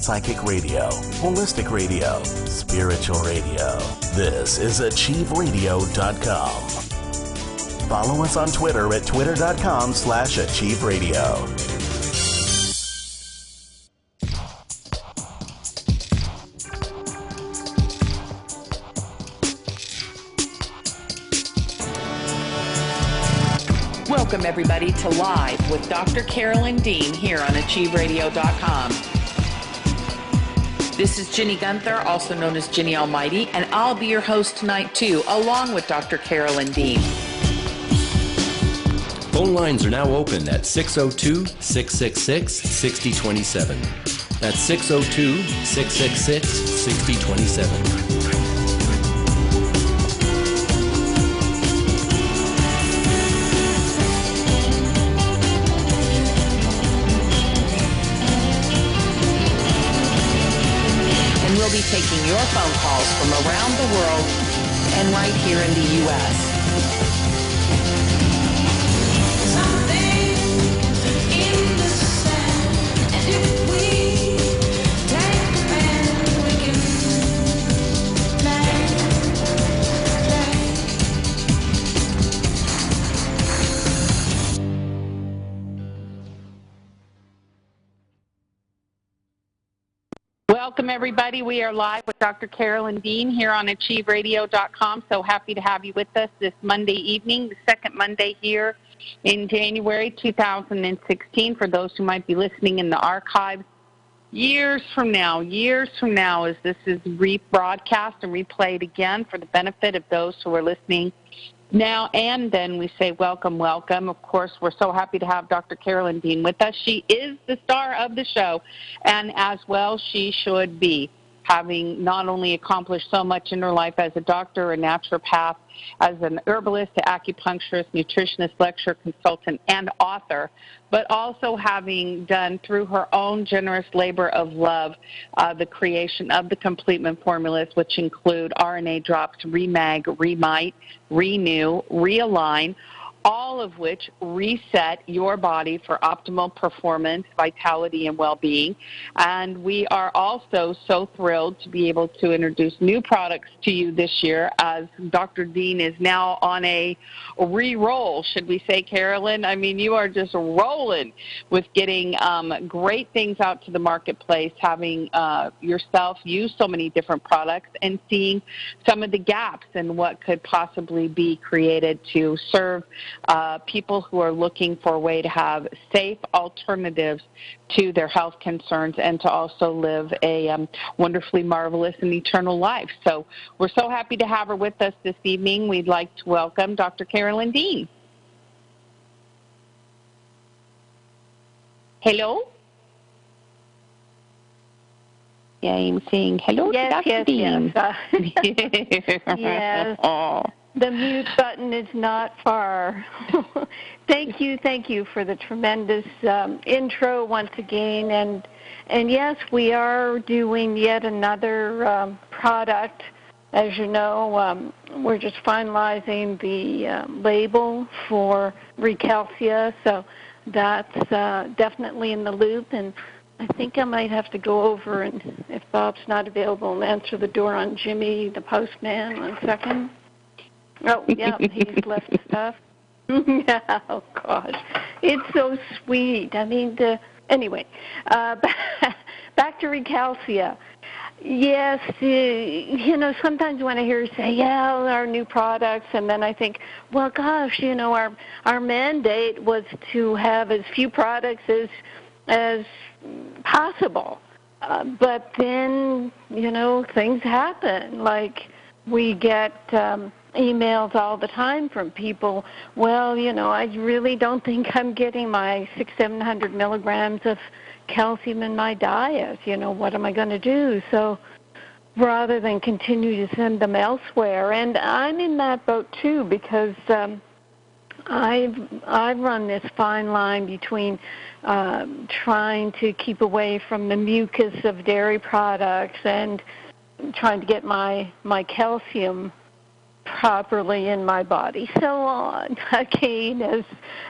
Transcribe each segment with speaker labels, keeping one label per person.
Speaker 1: psychic radio, holistic radio, spiritual radio. This is achieveradio.com. Follow us on Twitter at twitter.com/achieveradio.
Speaker 2: Welcome, everybody, to Live with Dr. Carolyn Dean here on achieveradio.com. This is Ginny Gunther, also known as Ginny Almighty, and I'll be your host tonight, too, along with Dr. Carolyn Dean.
Speaker 3: Phone lines are now open at 602-666-6027. That's 602-666-6027.
Speaker 2: We'll be taking your phone calls from around the world and right here in the U.S. Welcome, everybody. We are live with Dr. Carolyn Dean here on achieveradio.com. So happy to have you with us this Monday evening, the second Monday here in January 2016. For those who might be listening in the archives, years from now, as this is rebroadcast and replayed again for the benefit of those who are listening now and then, we say welcome, welcome. Of course, we're so happy to have Dr. Carolyn Dean with us. She is the star of the show, and as well she should be, having not only accomplished so much in her life as a doctor, a naturopath, as an herbalist, acupuncturist, nutritionist, lecturer, consultant, and author, but also having done through her own generous labor of love the creation of the Completement formulas, which include RNA drops, Remag, Remite, Renew, Realign, all of which reset your body for optimal performance, vitality, and well-being. And we are also so thrilled to be able to introduce new products to you this year, as Dr. Dean is now on a re-roll, should we say, Carolyn? I mean, you are just rolling with getting great things out to the marketplace, having yourself use so many different products and seeing some of the gaps in what could possibly be created to serve people who are looking for a way to have safe alternatives to their health concerns and to also live a wonderfully marvelous and eternal life. So we're so happy to have her with us this evening. We'd like to welcome Dr. Carolyn Dean. Hello? Yeah, I'm saying hello to Dr. Dean.
Speaker 4: Yes. Yes.
Speaker 2: Oh.
Speaker 4: The mute button is not far. Thank you for the tremendous intro once again. And yes, we are doing yet another product. As you know, we're just finalizing the label for ReCalcia, so that's definitely in the loop. And I think I might have to go over, and if Bob's not available, and answer the door on Jimmy, the postman. 1 second. Oh, yeah, he's left stuff. Yeah, oh, gosh. It's so sweet. I mean, anyway, back to ReCalcia. Yes, sometimes when I hear you say, yeah, our new products, and then I think, well, gosh, our mandate was to have as few products as possible. But then, things happen. Like we get emails all the time from people, well, I really don't think I'm getting my 600-700 milligrams of calcium in my diet. What am I going to do? So rather than continue to send them elsewhere, and I'm in that boat too, because I've run this fine line between trying to keep away from the mucus of dairy products and trying to get my calcium properly in my body. So again,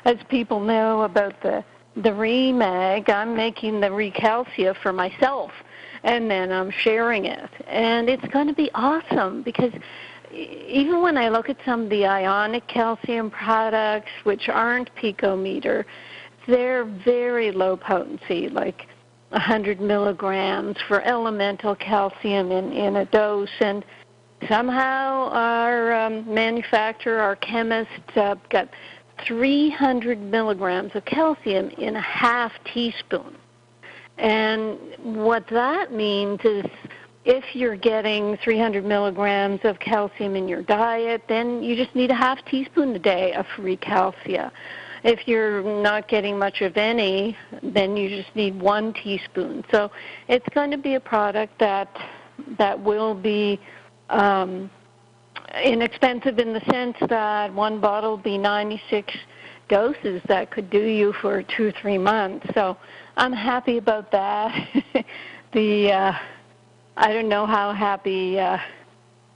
Speaker 4: as people know about the ReMag, I'm making the ReCalcia for myself, and then I'm sharing it. And it's going to be awesome because even when I look at some of the ionic calcium products, which aren't picometer, they're very low potency, like 100 milligrams for elemental calcium in a dose. And somehow our manufacturer, our chemist, got 300 milligrams of calcium in a half teaspoon. And what that means is if you're getting 300 milligrams of calcium in your diet, then you just need a half teaspoon a day of ReCalcia. If you're not getting much of any, then you just need 1 teaspoon. So it's going to be a product that will be inexpensive in the sense that one bottle will be 96 doses that could do you for 2 or 3 months. So I'm happy about that. I don't know how happy,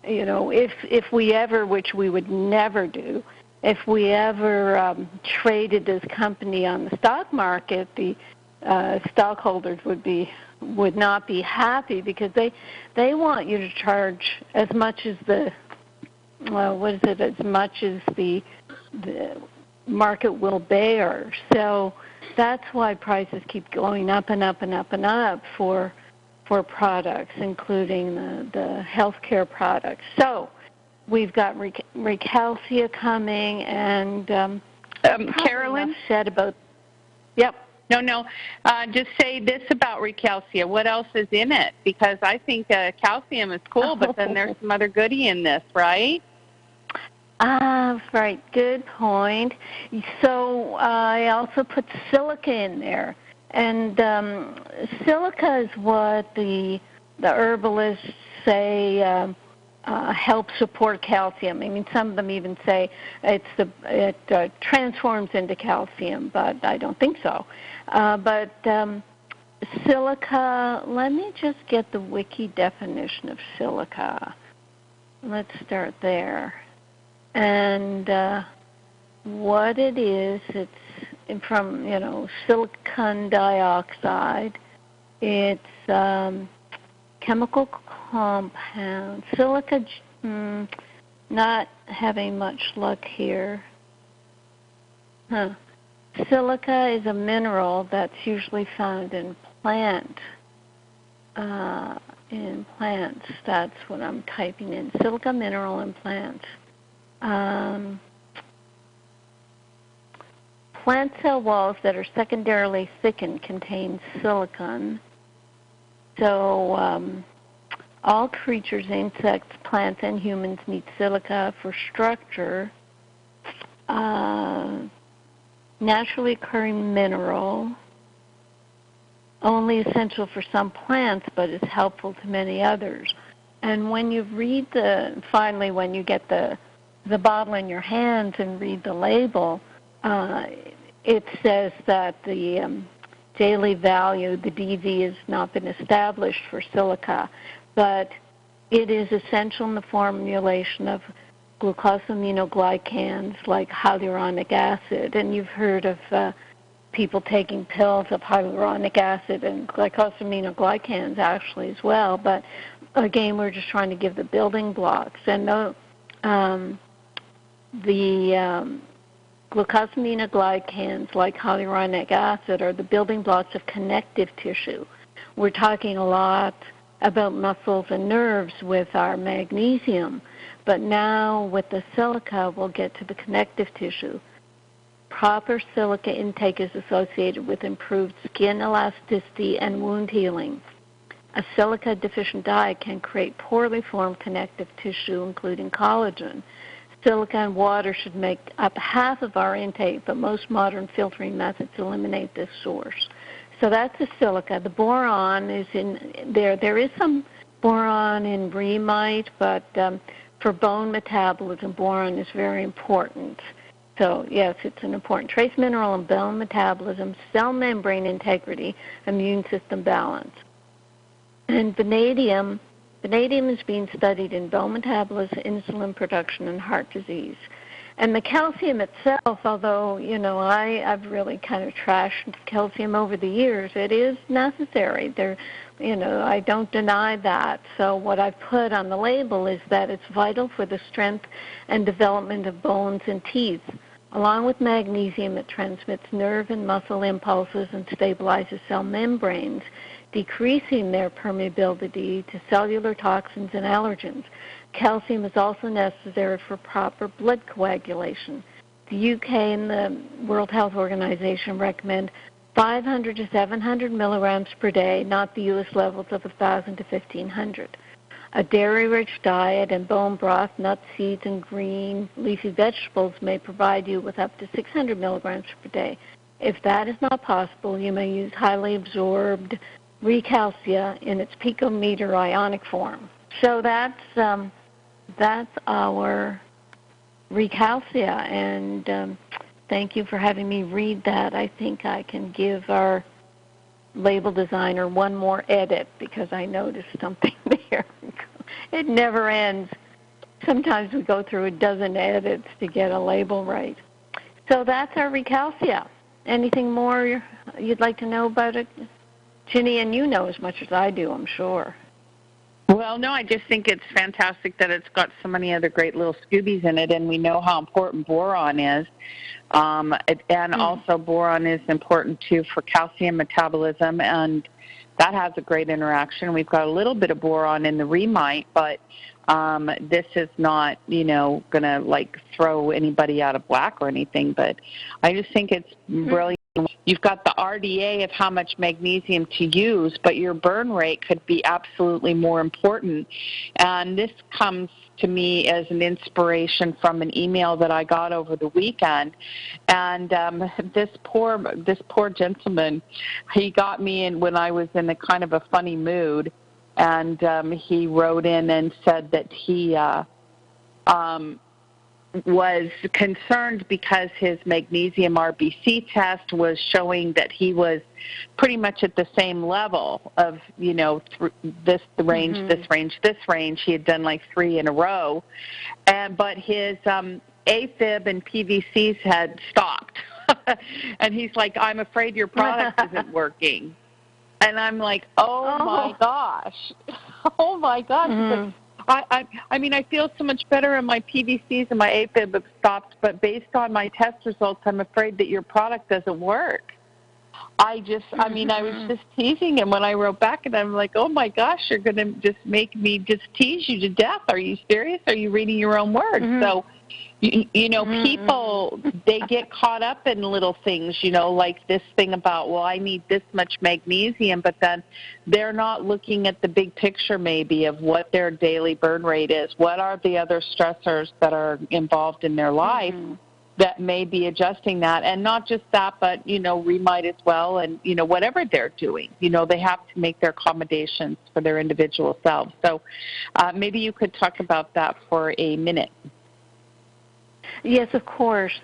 Speaker 4: if we ever, which we would never do, if we ever traded this company on the stock market, the stockholders would not be happy because they want you to charge as much as as much as the market will bear. So that's why prices keep going up and up and up and up for products, including the healthcare products. So we've got ReCalcia coming, and
Speaker 2: Carolyn
Speaker 4: said about. Yep.
Speaker 2: No. Just say this about ReCalcia. What else is in it? Because I think calcium is cool, but then there's some other goodie in this, right?
Speaker 4: Right. Good point. So I also put silica in there. And silica is what the herbalists say helps support calcium. I mean, some of them even say it transforms into calcium, but I don't think so. But silica, let me just get the wiki definition of silica. Let's start there. And what it is, it's from, silicon dioxide. It's chemical compound. Silica, not having much luck here. Silica is a mineral that's usually found in plants. That's what I'm typing in. Silica mineral in plants. Plant cell walls that are secondarily thickened contain silicon. So all creatures, insects, plants, and humans need silica for structure. Naturally occurring mineral, only essential for some plants, but is helpful to many others. And when you read when you get the bottle in your hands and read the label, it says that the daily value, the DV, has not been established for silica, but it is essential in the formulation of glucosaminoglycans like hyaluronic acid. And you've heard of people taking pills of hyaluronic acid and glycosaminoglycans actually as well. But again, we're just trying to give the building blocks. And the glucosaminoglycans, like hyaluronic acid, are the building blocks of connective tissue. We're talking a lot about muscles and nerves with our magnesium, but now with the silica, we'll get to the connective tissue. Proper silica intake is associated with improved skin elasticity and wound healing. A silica-deficient diet can create poorly formed connective tissue, including collagen. Silica and water should make up half of our intake, but most modern filtering methods eliminate this source. So that's the silica. The boron is in there. There is some boron in bromide, but for bone metabolism, boron is very important. So, yes, it's an important trace mineral in bone metabolism, cell membrane integrity, immune system balance. And vanadium is being studied in bone metabolism, insulin production, and heart disease. And the calcium itself, although, I've really kind of trashed calcium over the years, it is necessary. I don't deny that. So what I've put on the label is that it's vital for the strength and development of bones and teeth. Along with magnesium, it transmits nerve and muscle impulses and stabilizes cell membranes, decreasing their permeability to cellular toxins and allergens. Calcium is also necessary for proper blood coagulation. The UK and the World Health Organization recommend 500 to 700 milligrams per day, not the U.S. levels of 1,000 to 1,500. A dairy-rich diet and bone broth, nuts, seeds, and green leafy vegetables may provide you with up to 600 milligrams per day. If that is not possible, you may use highly absorbed ReCalcia in its picometer ionic form. So that's our ReCalcia, and thank you for having me read that. I think I can give our label designer one more edit because I noticed something there. It never ends. Sometimes we go through a dozen edits to get a label right. So that's our ReCalcia. Anything more you'd like to know about it? Ginny, and you know as much as I do, I'm sure.
Speaker 2: Well, no, I just think it's fantastic that it's got so many other great little Scoobies in it, and we know how important boron is. Also boron is important, too, for calcium metabolism, and that has a great interaction. We've got a little bit of boron in the Remite, but this is not, going to, throw anybody out of whack or anything, but I just think it's brilliant. You've got the RDA of how much magnesium to use, but your burn rate could be absolutely more important. And this comes to me as an inspiration from an email that I got over the weekend. And this poor gentleman, he got me in when I was in a kind of a funny mood, and he wrote in and said that he was concerned because his magnesium RBC test was showing that he was pretty much at the same level of, this range, this range, this range. He had done 3 in a row. But his AFib and PVCs had stopped. And he's like, I'm afraid your product isn't working. And I'm like, oh my gosh. Oh, my gosh. Mm-hmm. I feel so much better, and my PVCs and my AFib have stopped, but based on my test results, I'm afraid that your product doesn't work. I was just teasing him when I wrote back, and I'm like, oh, my gosh, you're going to just make me just tease you to death. Are you serious? Are you reading your own words? Mm-hmm. So, people, they get caught up in little things, like this thing about, well, I need this much magnesium, but then they're not looking at the big picture maybe of what their daily burn rate is. What are the other stressors that are involved in their life that may be adjusting that? And not just that, but, Remite as well, and, whatever they're doing. They have to make their accommodations for their individual selves. So maybe you could talk about that for a minute.
Speaker 4: Yes, of course.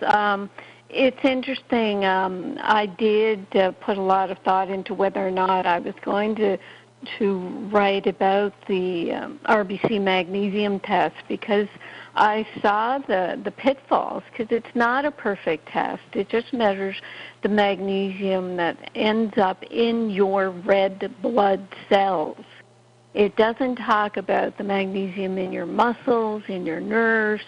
Speaker 4: It's interesting. I did put a lot of thought into whether or not I was going to write about the RBC magnesium test, because I saw the pitfalls, because it's not a perfect test. It just measures the magnesium that ends up in your red blood cells. It doesn't talk about the magnesium in your muscles, in your nerves.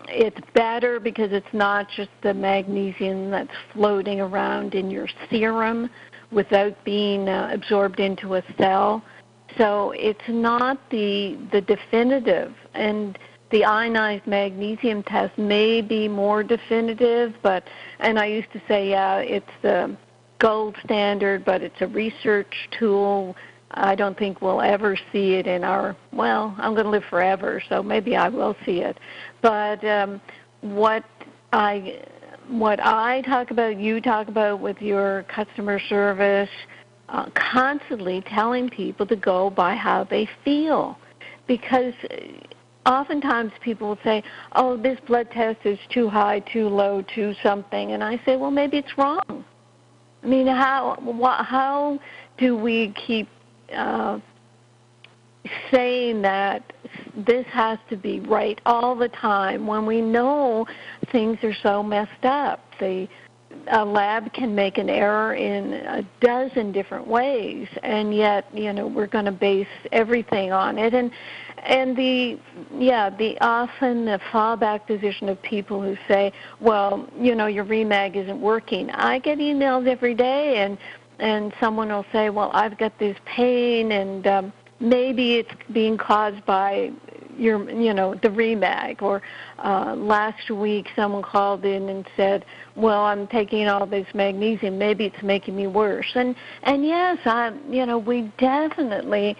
Speaker 4: It's better because it's not just the magnesium that's floating around in your serum without being absorbed into a cell. So it's not the definitive. And the ionized magnesium test may be more definitive, and I used to say, it's the gold standard, but it's a research tool. I don't think we'll ever see it in I'm going to live forever, so maybe I will see it. But what I talk about, you talk about with your customer service, constantly telling people to go by how they feel. Because oftentimes people will say, oh, this blood test is too high, too low, too something. And I say, well, maybe it's wrong. How do we keep saying that this has to be right all the time when we know things are so messed up. A lab can make an error in a dozen different ways, and yet, we're going to base everything on it. And the often the fallback position of people who say, well, your ReMag isn't working. I get emails every day, and someone will say, well, I've got this pain, and maybe it's being caused by the ReMag. Or last week someone called in and said, well, I'm taking all this magnesium, maybe it's making me worse. And yes, we definitely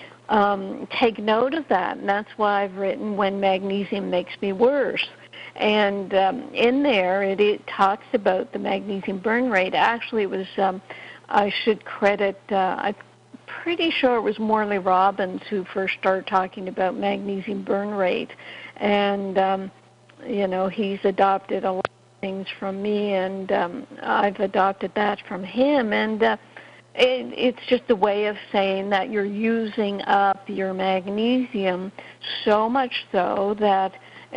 Speaker 4: take note of that, and that's why I've written When Magnesium Makes Me Worse. And in there it talks about the magnesium burn rate. Actually, it was, I should credit, I'm pretty sure it was Morley Robbins who first started talking about magnesium burn rate. And, he's adopted a lot of things from me, and I've adopted that from him. And it's just a way of saying that you're using up your magnesium so much so that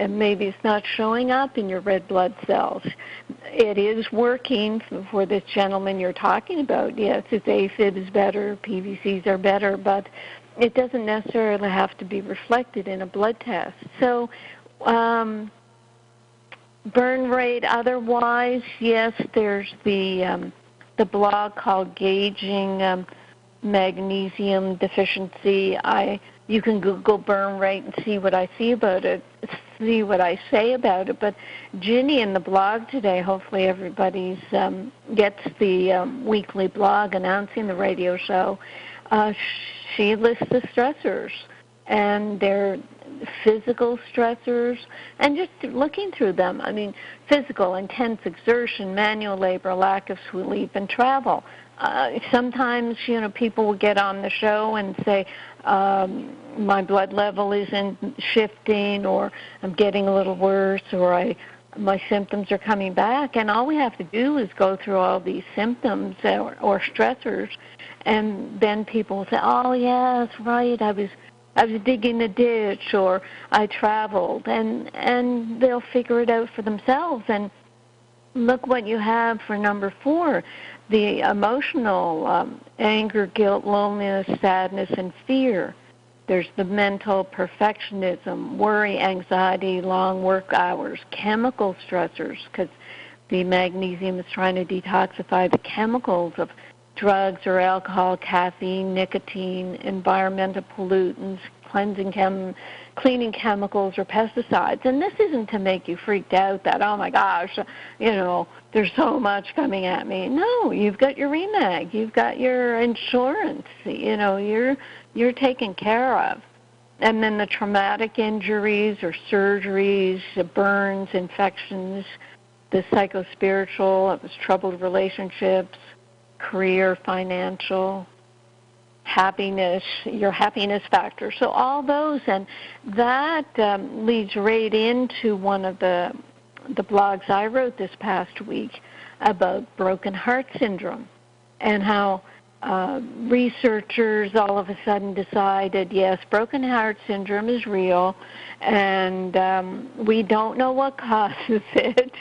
Speaker 4: maybe it's not showing up in your red blood cells. It is working for this gentleman you're talking about. Yes, his AFib is better, PVCs are better, but it doesn't necessarily have to be reflected in a blood test. So burn rate otherwise, yes, there's the blog called Gauging Magnesium Deficiency. You can Google burn rate and see what I see about it, see what I say about it. But Ginny in the blog today, hopefully everybody gets the weekly blog announcing the radio show. She lists the stressors, and they're physical stressors, and just looking through them. I mean, physical, intense exertion, manual labor, lack of sleep, and travel. Sometimes, people will get on the show and say, my blood level isn't shifting, or I'm getting a little worse, or my symptoms are coming back. And all we have to do is go through all these symptoms or stressors, and then people will say, oh, yes, right, I was digging a ditch, or I traveled, and they'll figure it out for themselves. And look what you have for number 4, the emotional anger, guilt, loneliness, sadness, and fear. There's the mental perfectionism, worry, anxiety, long work hours, chemical stressors, because the magnesium is trying to detoxify the chemicals of drugs or alcohol, caffeine, nicotine, environmental pollutants, cleaning chemicals, or pesticides. And this isn't to make you freaked out that, oh my gosh, there's so much coming at me. No, you've got your ReMag, you've got your insurance, you're taken care of. And then the traumatic injuries or surgeries, the burns, infections, the psychospiritual, it was troubled relationships, career, financial, happiness, your happiness factor. So all those, and that leads right into one of the blogs I wrote this past week about broken heart syndrome, and how researchers all of a sudden decided, yes, broken heart syndrome is real, and we don't know what causes it,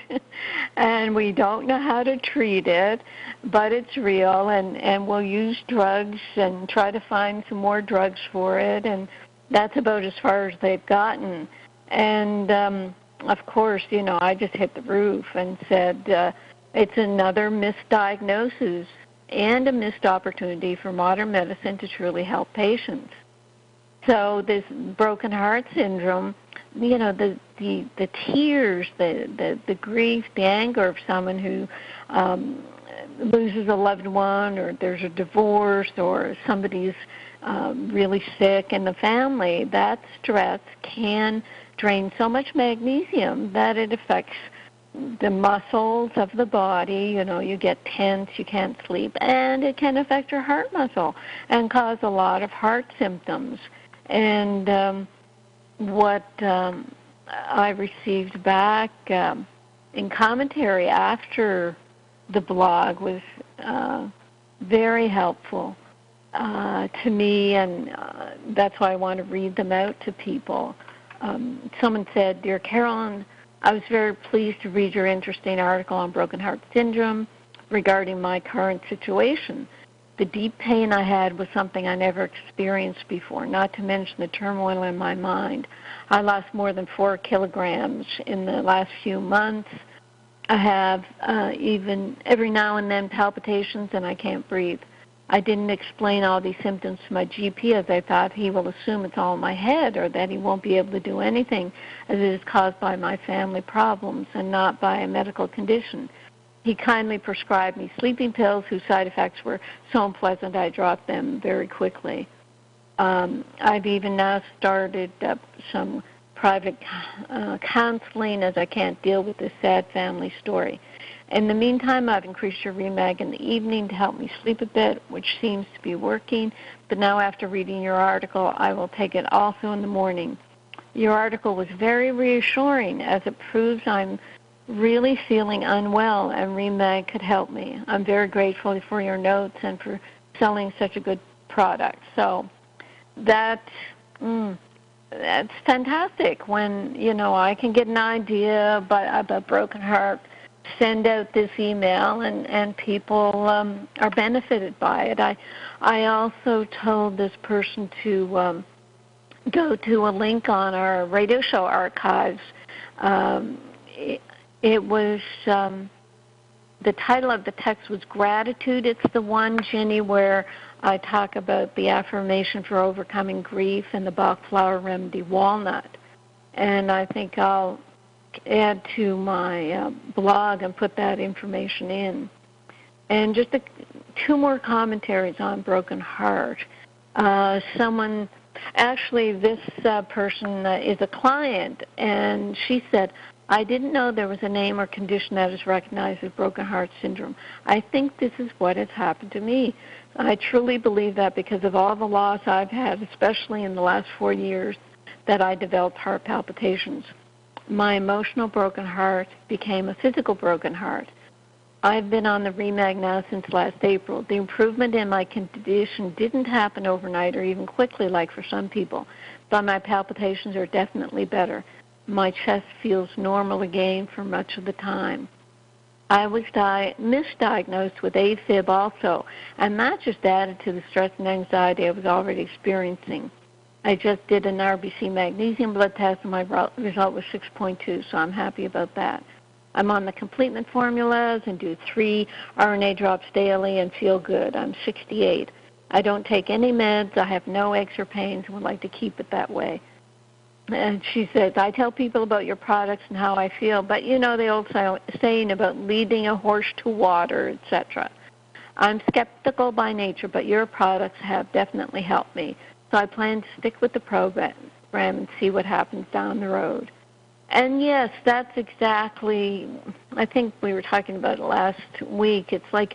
Speaker 4: and we don't know how to treat it, but it's real, and we'll use drugs and try to find some more drugs for it, and that's about as far as they've gotten. And of course, I just hit the roof and said it's another misdiagnosis and a missed opportunity for modern medicine to truly help patients. So this broken heart syndrome, the tears, the grief, the anger of someone who loses a loved one, or there's a divorce, or somebody's really sick in the family, that stress can drain so much magnesium that it affects the muscles of the body. You get tense, you can't sleep, and it can affect your heart muscle and cause a lot of heart symptoms. And what I received back in commentary after the blog was very helpful. to me, and that's why I want to read them out to people. Someone said, "Dear Carolyn, I was very pleased to read your interesting article on broken heart syndrome regarding my current situation. The deep pain I had was something I never experienced before, not to mention the turmoil in my mind. I lost more than 4 kilograms in the last few months. I have even every now and then palpitations and I can't breathe. I didn't explain all these symptoms to my GP as I thought he will assume it's all in my head or that he won't be able to do anything as it is caused by my family problems and not by a medical condition. He kindly prescribed me sleeping pills whose side effects were so unpleasant I dropped them very quickly. I've even now started some private counseling as I can't deal with this sad family story. In the meantime, I've increased your ReMag in the evening to help me sleep a bit, which seems to be working. But now after reading your article, I will take it also in the morning. Your article was very reassuring as it proves I'm really feeling unwell and ReMag could help me. I'm very grateful for your notes and for selling such a good product." So that's fantastic when, I can get an idea about a broken heart, send out this email, and people are benefited by it. I also told this person to go to a link on our radio show archives. It was, the title of the text was Gratitude. It's the one, Ginny, where I talk about the affirmation for overcoming grief and the Bach flower remedy walnut. And I think I'll add to my blog and put that information in. And just 2 more commentaries on broken heart. This person is a client, and she said, "I didn't know there was a name or condition that is recognized as broken heart syndrome. I think this is what has happened to me. I truly believe that because of all the loss I've had, especially in the last 4 years, that I developed heart palpitations. My emotional broken heart became a physical broken heart. I've been on the ReMag now since last April. The improvement in my condition didn't happen overnight or even quickly like for some people, but my palpitations are definitely better. My chest feels normal again for much of the time. I was misdiagnosed with AFib also, and that just added to the stress and anxiety I was already experiencing. I just did an RBC magnesium blood test, and my result was 6.2, so I'm happy about that. I'm on the completement formulas and do 3 RNA drops daily and feel good. I'm 68. I don't take any meds. I have no aches or pains and would like to keep it that way." And she says, "I tell people about your products and how I feel, but the old saying about leading a horse to water, etc. I'm skeptical by nature, but your products have definitely helped me. So I plan to stick with the program and see what happens down the road." And yes, that's exactly, I think we were talking about it last week. It's like,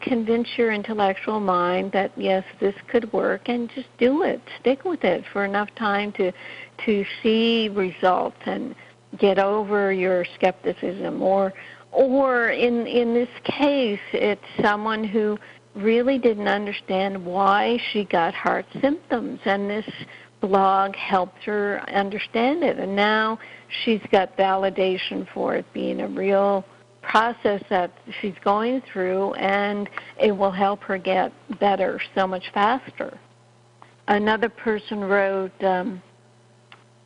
Speaker 4: convince your intellectual mind that, yes, this could work, and just do it. Stick with it for enough time to see results and get over your skepticism. Or in this case, it's someone who really didn't understand why she got heart symptoms, and this blog helped her understand it. And now she's got validation for it being a real process that she's going through, and it will help her get better so much faster. Another person wrote,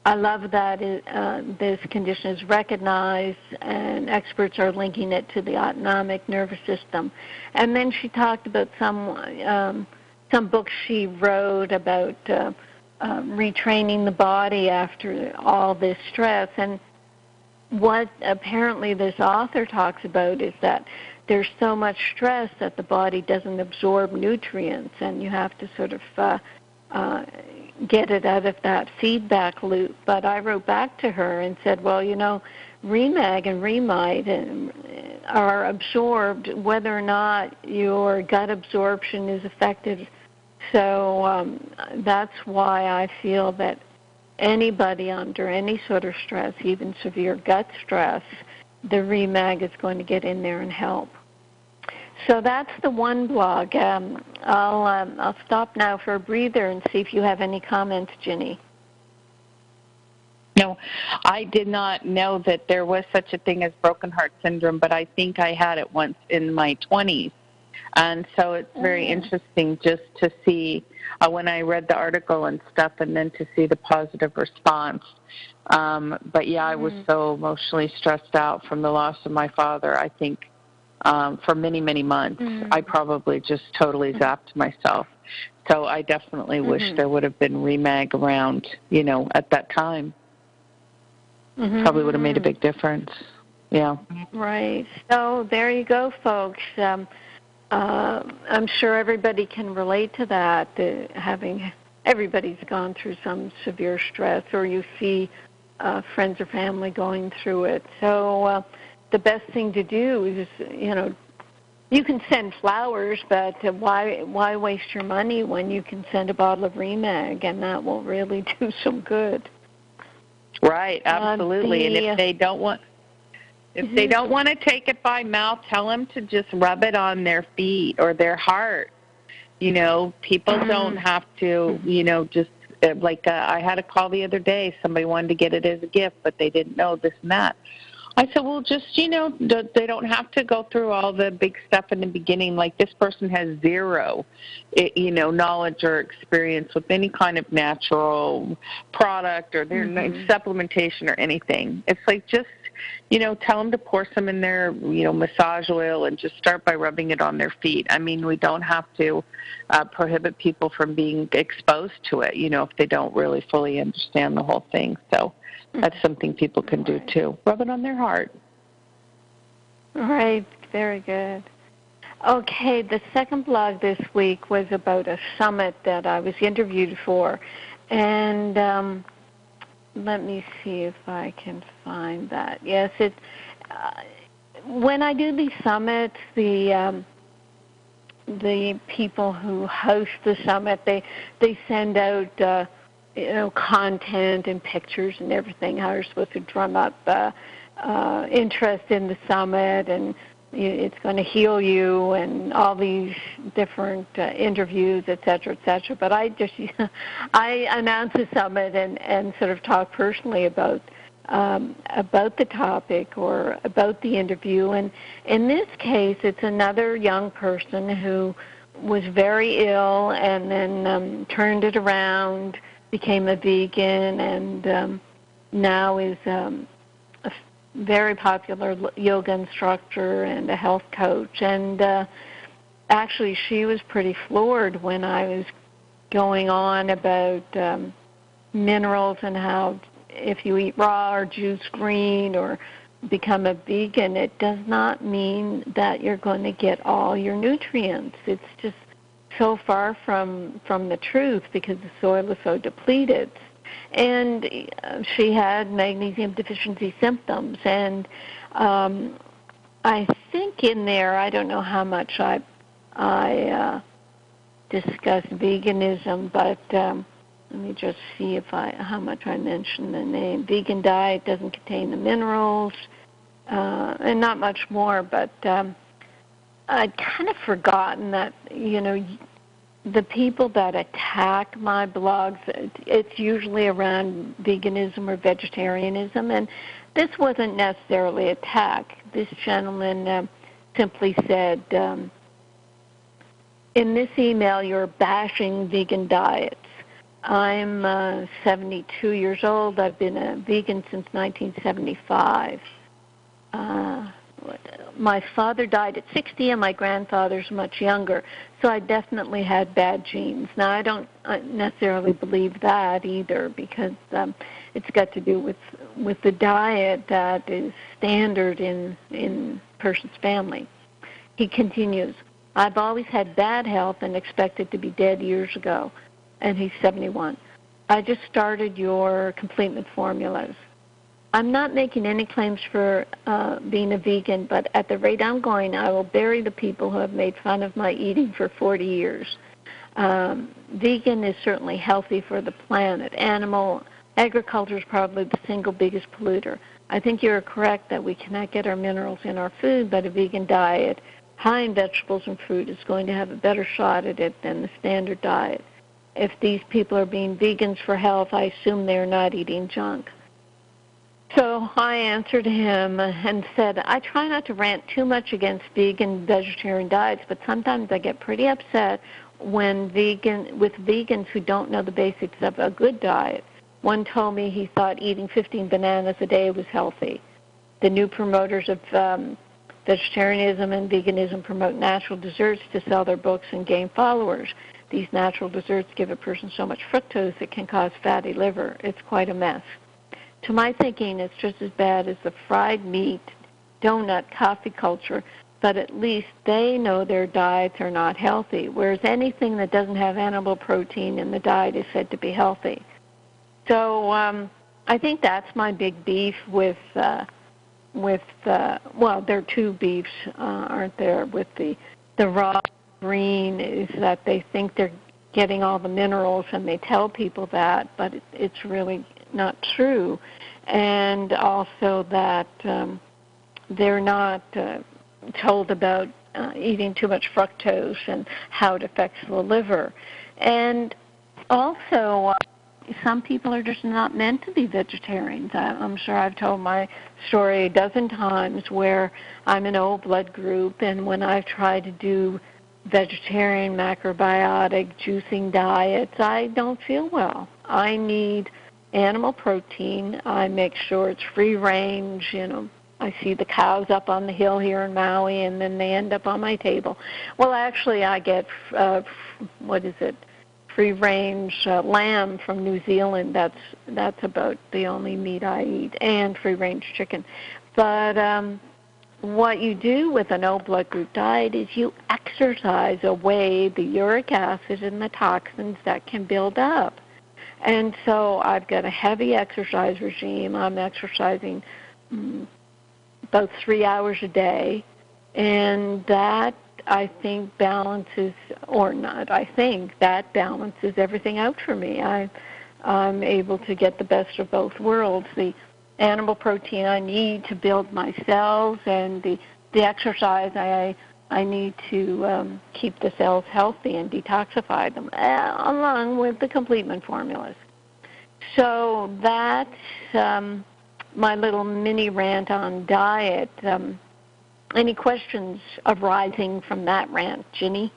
Speaker 4: "I love that this condition is recognized and experts are linking it to the autonomic nervous system." And then she talked about some books she wrote about retraining the body after all this stress. And what apparently this author talks about is that there's so much stress that the body doesn't absorb nutrients, and you have to sort of get it out of that feedback loop. But I wrote back to her and said, well, ReMag and ReMite are absorbed whether or not your gut absorption is affected. So that's why I feel that anybody under any sort of stress, even severe gut stress, the ReMag is going to get in there and help. So that's the one blog. I'll stop now for a breather and see if you have any comments, Ginny.
Speaker 2: No, I did not know that there was such a thing as broken heart syndrome, but I think I had it once in my 20s. And so it's very interesting just to see when I read the article and stuff, and then to see the positive response. But yeah, I was so emotionally stressed out from the loss of my father, I think, for many, many months. I probably just totally zapped myself. So I definitely wish there would have been ReMag around, at that time. Probably would have made a big difference. Yeah.
Speaker 4: Right. So there you go, folks. I'm sure everybody can relate to that, everybody's gone through some severe stress, or you see friends or family going through it. So the best thing to do is, you can send flowers, but why waste your money when you can send a bottle of ReMag, and that will really do some good.
Speaker 2: Right, absolutely. And if they don't want to take it by mouth, tell them to just rub it on their feet or their heart. People don't have to, just I had a call the other day. Somebody wanted to get it as a gift, but they didn't know this and that. I said, well, just, they don't have to go through all the big stuff in the beginning. Like, this person has zero, knowledge or experience with any kind of natural product or their supplementation or anything. It's like, just, tell them to pour some in their, massage oil and just start by rubbing it on their feet. I mean, we don't have to prohibit people from being exposed to it, if they don't really fully understand the whole thing. So that's something people can do, too. Rub it on their heart.
Speaker 4: All right. Very good. Okay. The second blog this week was about a summit that I was interviewed for. And let me see if I can find that. Yes, when I do these summits, the people who host the summit, they send out content and pictures and everything, how you're supposed to drum up interest in the summit, and it's going to heal you, and all these different interviews, et cetera, et cetera. But I announce the summit and sort of talk personally about the topic or about the interview. And in this case, it's another young person who was very ill and then turned it around, became a vegan, and now is a very popular yoga instructor and a health coach. And actually, she was pretty floored when I was going on about minerals and how if you eat raw or juice green or become a vegan, it does not mean that you're going to get all your nutrients. It's just so far from the truth because the soil is so depleted. And she had magnesium deficiency symptoms. And I think in there, I don't know how much I discussed veganism, but let me just see how much I mentioned the name. Vegan diet doesn't contain the minerals, and not much more, but I'd kind of forgotten that, the people that attack my blogs, it's usually around veganism or vegetarianism, and this wasn't necessarily attack. This gentleman simply said, in this email, you're bashing vegan diets. I'm 72 years old. I've been a vegan since 1975. My father died at 60, and my grandfather's much younger, so I definitely had bad genes. Now, I don't necessarily believe that either, because it's got to do with the diet that is standard in person's family. He continues, I've always had bad health and expected to be dead years ago, and he's 71. I just started your complement formulas. I'm not making any claims for being a vegan, but at the rate I'm going, I will bury the people who have made fun of my eating for 40 years. Vegan is certainly healthy for the planet. Agriculture is probably the single biggest polluter. I think you're correct that we cannot get our minerals in our food, but a vegan diet high in vegetables and fruit is going to have a better shot at it than the standard diet. If these people are being vegans for health, I assume they're not eating junk. So I answered him and said, I try not to rant too much against vegan, vegetarian diets, but sometimes I get pretty upset with vegans who don't know the basics of a good diet. One told me he thought eating 15 bananas a day was healthy. The new promoters of vegetarianism and veganism promote natural desserts to sell their books and gain followers. These natural desserts give a person so much fructose it can cause fatty liver. It's quite a mess. To my thinking, it's just as bad as the fried meat, donut, coffee culture, but at least they know their diets are not healthy, whereas anything that doesn't have animal protein in the diet is said to be healthy. So I think that's my big beef with there are two beefs, aren't there, with the raw green, is that they think they're getting all the minerals, and they tell people that, but it's really not true. And also that they're not told about eating too much fructose and how it affects the liver. And also, some people are just not meant to be vegetarians. I'm sure I've told my story a dozen times where I'm an O blood group, and when I've tried to do vegetarian, macrobiotic, juicing diets, I don't feel well. I need animal protein. I make sure it's free range. I see the cows up on the hill here in Maui, and then they end up on my table. Well, actually, I get, free-range lamb from New Zealand. That's about the only meat I eat, and free-range chicken. But what you do with an O blood group diet is you exercise away the uric acid and the toxins that can build up. And so I've got a heavy exercise regime. I'm exercising about 3 hours a day, and that, I think, balances everything out for me. I'm able to get the best of both worlds, the animal protein I need to build my cells, and the exercise I need to keep the cells healthy and detoxify them, along with the complement formulas. So that's my little mini rant on diet. Any questions arising from that rant, Ginny?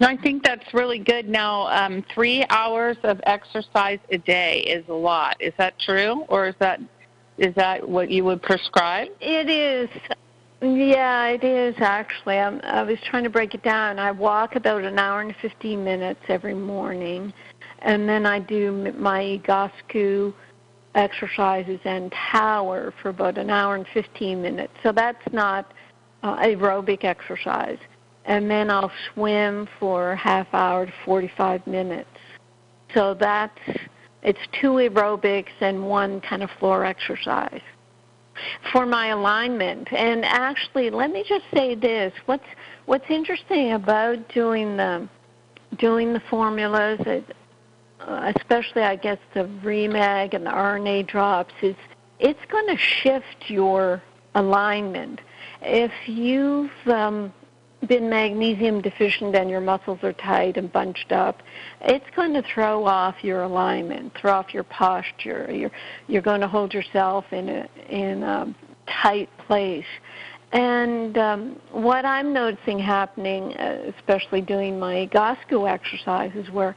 Speaker 2: No, I think that's really good. Now, 3 hours of exercise a day is a lot. Is that true, or is that what you would prescribe?
Speaker 4: It is. Yeah, it is, actually. I was trying to break it down. I walk about an hour and 15 minutes every morning, and then I do my Egoscue exercises and tower for about an hour and 15 minutes. So that's not aerobic exercise. And then I'll swim for a half hour to 45 minutes. So it's 2 aerobics and 1 kind of floor exercise for my alignment. And actually, let me just say this. What's interesting about doing the formulas, especially, I guess, the ReMag and the RNA drops, is it's going to shift your alignment. If you've been magnesium deficient and your muscles are tight and bunched up, it's going to throw off your alignment, throw off your posture. You're going to hold yourself in a tight place. And what I'm noticing happening, especially doing my Egoscue exercises, where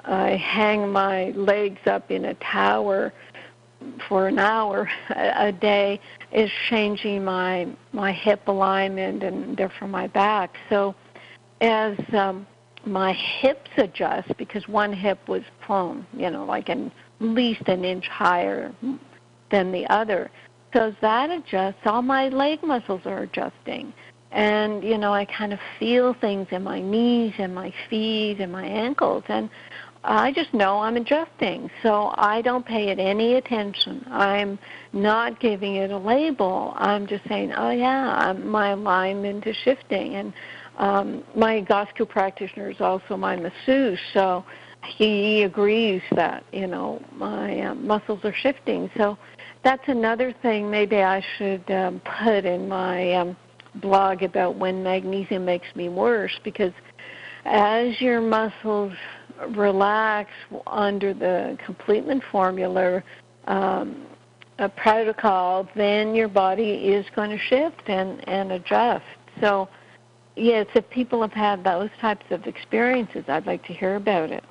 Speaker 4: I hang my legs up in a tower for an hour a day, is changing my hip alignment and therefore my back. So as my hips adjust, because one hip was flown, like at least an inch higher than the other, so as that adjusts, all my leg muscles are adjusting. And, I kind of feel things in my knees and my feet and my ankles, and I just know I'm adjusting, so I don't pay it any attention. I'm not giving it a label. I'm just saying, oh, yeah, my alignment is shifting. And my Egoscue practitioner is also my masseuse, so he agrees that, my muscles are shifting. So that's another thing maybe I should put in my blog about when magnesium makes me worse, because as your muscles relax under the completement formula protocol, then your body is going to shift and adjust. So, yes, if people have had those types of experiences, I'd like to hear about it.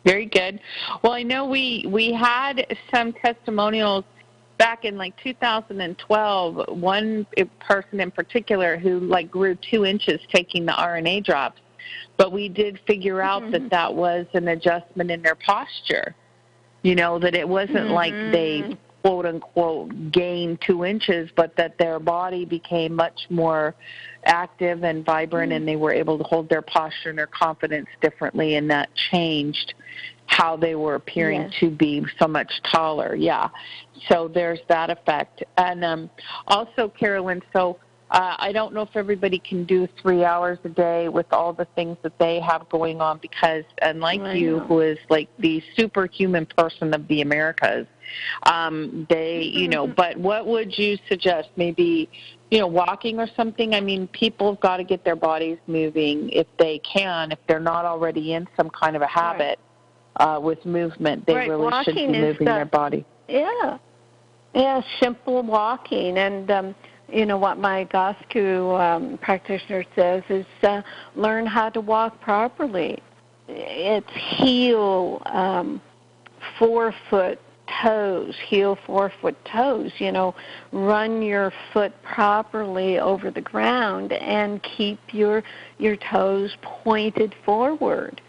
Speaker 2: Very good. Well, I know we had some testimonials back in like 2012, one person in particular who like grew 2 inches taking the RNA drops, but we did figure out that was an adjustment in their posture. You know, that it wasn't like they, quote unquote, gained 2 inches, but that their body became much more active and vibrant, and they were able to hold their posture and their confidence differently, and that changed how they were appearing to be so much taller. Yeah. So there's that effect. And also, Carolyn, so I don't know if everybody can do 3 hours a day with all the things that they have going on, because unlike you, who is like the superhuman person of the Americas, they, you know, but what would you suggest? Maybe, you know, walking or something? I mean, people have got to get their bodies moving if they can, if they're not already in some kind of a habit. With movement, they really walking should be moving their body.
Speaker 4: Yeah, simple walking. And, you know, what my GOSCU practitioner says is learn how to walk properly. It's heel, forefoot toes, heel, forefoot toes. You know, run your foot properly over the ground and keep your toes pointed forward.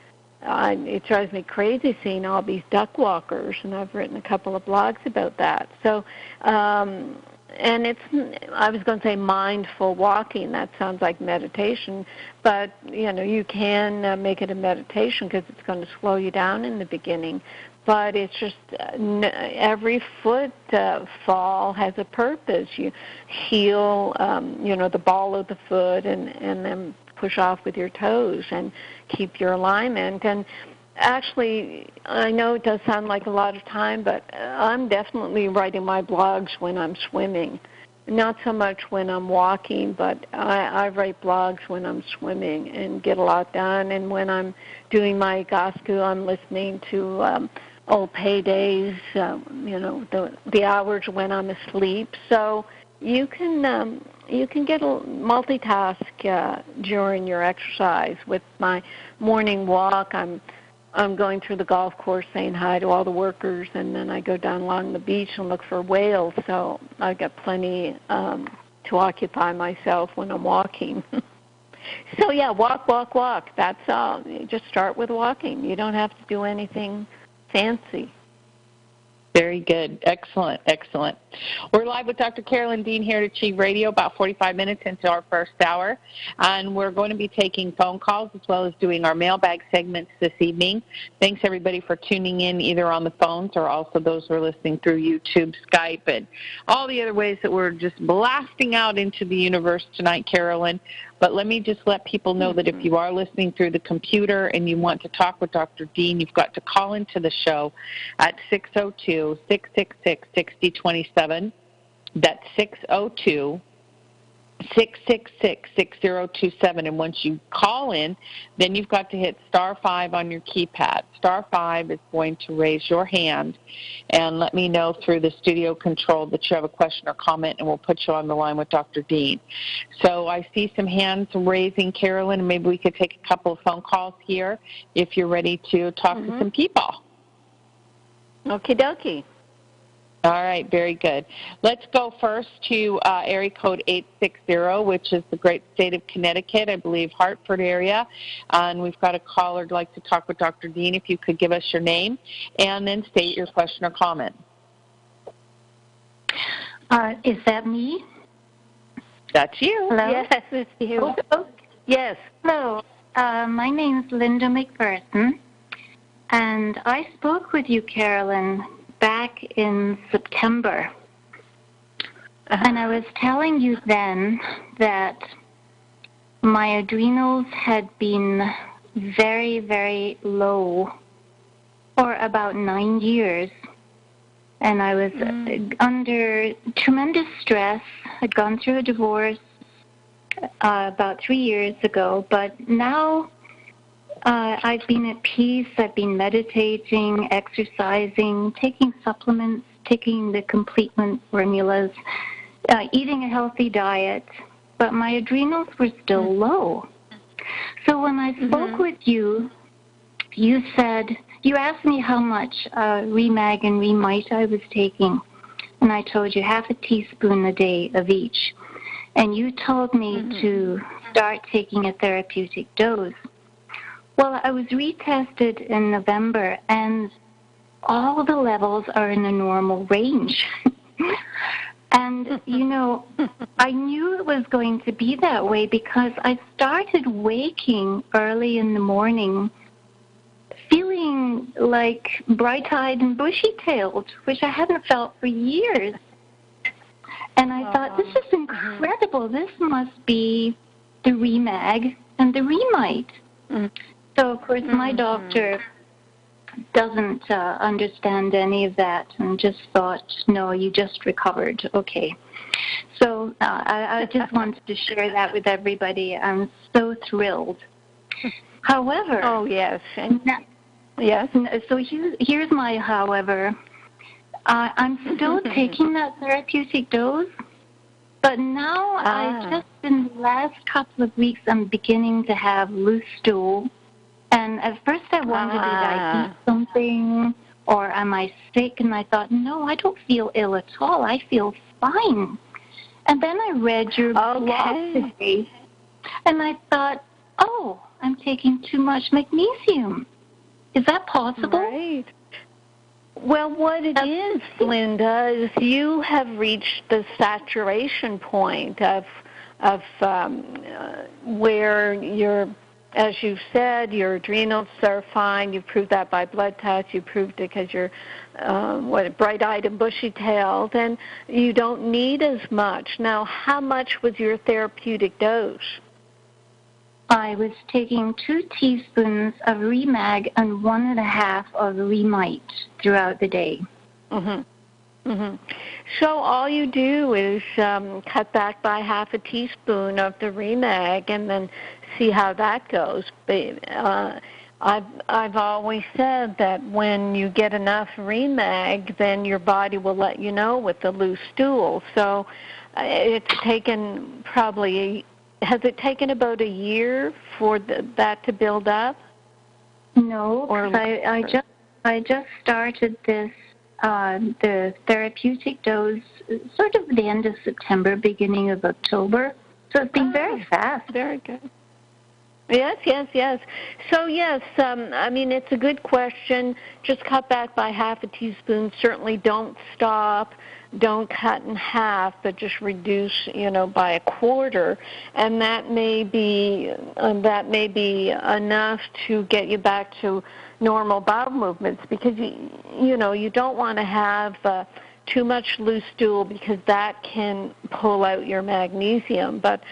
Speaker 4: It drives me crazy seeing all these duck walkers, and I've written a couple of blogs about that. So, and it's, I was going to say mindful walking. That sounds like meditation, but, you know, you can make it a meditation because it's going to slow you down in the beginning. But it's just every foot fall has a purpose. You heel, you know, the ball of the foot, and then push off with your toes and keep your alignment. And actually, I know it does sound like a lot of time, but I'm definitely writing my blogs when I'm swimming. Not so much when I'm walking, but I write blogs when I'm swimming and get a lot done. And when I'm doing my GOSCU, I'm listening to old paydays, you know, the hours when I'm asleep. So you can get a multitask during your exercise. With my morning walk, I'm going through the golf course saying hi to all the workers, and then I go down along the beach and look for whales. So I've got plenty to occupy myself when I'm walking. So yeah, walk. That's all. You just start with walking. You don't have to do anything fancy.
Speaker 2: Very good. Excellent. We're live with Dr. Carolyn Dean here at Achieve Radio, about 45 minutes into our first hour, and we're going to be taking phone calls as well as doing our mailbag segments this evening. Thanks, everybody, for tuning in either on the phones or also those who are listening through YouTube, Skype, and all the other ways that we're just blasting out into the universe tonight, Carolyn. But let me just let people know that if you are listening through the computer and you want to talk with Dr. Dean, you've got to call into the show at 602-666-6027. That's 602-666-6027. And once you call in, then you've got to hit *5 on your keypad. *5 is going to raise your hand and let me know through the studio control that you have a question or comment, and we'll put you on the line with Dr. Dean. So I see some hands raising, Carolyn, and maybe we could take a couple of phone calls here if you're ready to talk to some people.
Speaker 4: Okie dokie.
Speaker 2: All right, very good. Let's go first to area code 860, which is the great state of Connecticut, I believe Hartford area. And we've got a caller who'd like to talk with Dr. Dean. If you could give us your name and then state your question or comment.
Speaker 5: Is that me?
Speaker 2: That's you.
Speaker 5: Hello?
Speaker 4: Yes, it's you.
Speaker 5: Oh,
Speaker 4: yes.
Speaker 5: Hello. My name is Linda McPherson, and I spoke with you, Carolyn, back in September. And I was telling you then that my adrenals had been very, very low for about 9 years. And I was under tremendous stress. I'd gone through a divorce about 3 years ago, but now I've been at peace. I've been meditating, exercising, taking supplements, taking the complement formulas, eating a healthy diet, but my adrenals were still low. So when I spoke with you, you asked me how much ReMag and ReMite I was taking, and I told you half a teaspoon a day of each. And you told me to start taking a therapeutic dose. Well, I was retested in November, and all the levels are in the normal range. And, you know, I knew it was going to be that way because I started waking early in the morning feeling like bright-eyed and bushy-tailed, which I hadn't felt for years. And I thought, this is incredible. This must be the ReMag and the ReMite. So, of course, my doctor doesn't understand any of that and just thought, no, you just recovered. Okay. So I just wanted to share that with everybody. I'm so thrilled. However.
Speaker 4: Oh, yes.
Speaker 5: Yes. So here's my however. I'm still taking that therapeutic dose, but now I just, in the last couple of weeks, I'm beginning to have loose stool. And at first I wondered, did I eat something or am I sick? And I thought, no, I don't feel ill at all. I feel fine. And then I read your blog today, and I thought, oh, I'm taking too much magnesium. Is that possible?
Speaker 4: Right. Well, what it is, Linda, is you have reached the saturation point of where you're, as you've said, your adrenals are fine. You've proved that by blood tests. You proved it because you're bright-eyed and bushy-tailed, and you don't need as much. Now, how much was your therapeutic dose?
Speaker 5: I was taking 2 teaspoons of ReMag and 1.5 of ReMite throughout the day.
Speaker 4: So all you do is cut back by half a teaspoon of the ReMag and then see how that goes. I've always said that when you get enough ReMag, then your body will let you know with the loose stool. So it's taken probably, has it taken about a year for that to build up?
Speaker 5: No, I just started this, the therapeutic dose sort of the end of September, beginning of October. So it's been very fast.
Speaker 4: Very good. Yes. So, yes, I mean, it's a good question. Just cut back by half a teaspoon. Certainly don't stop. Don't cut in half, but just reduce, by a quarter. And that may be enough to get you back to normal bowel movements, because, you don't want to have too much loose stool, because that can pull out your magnesium. But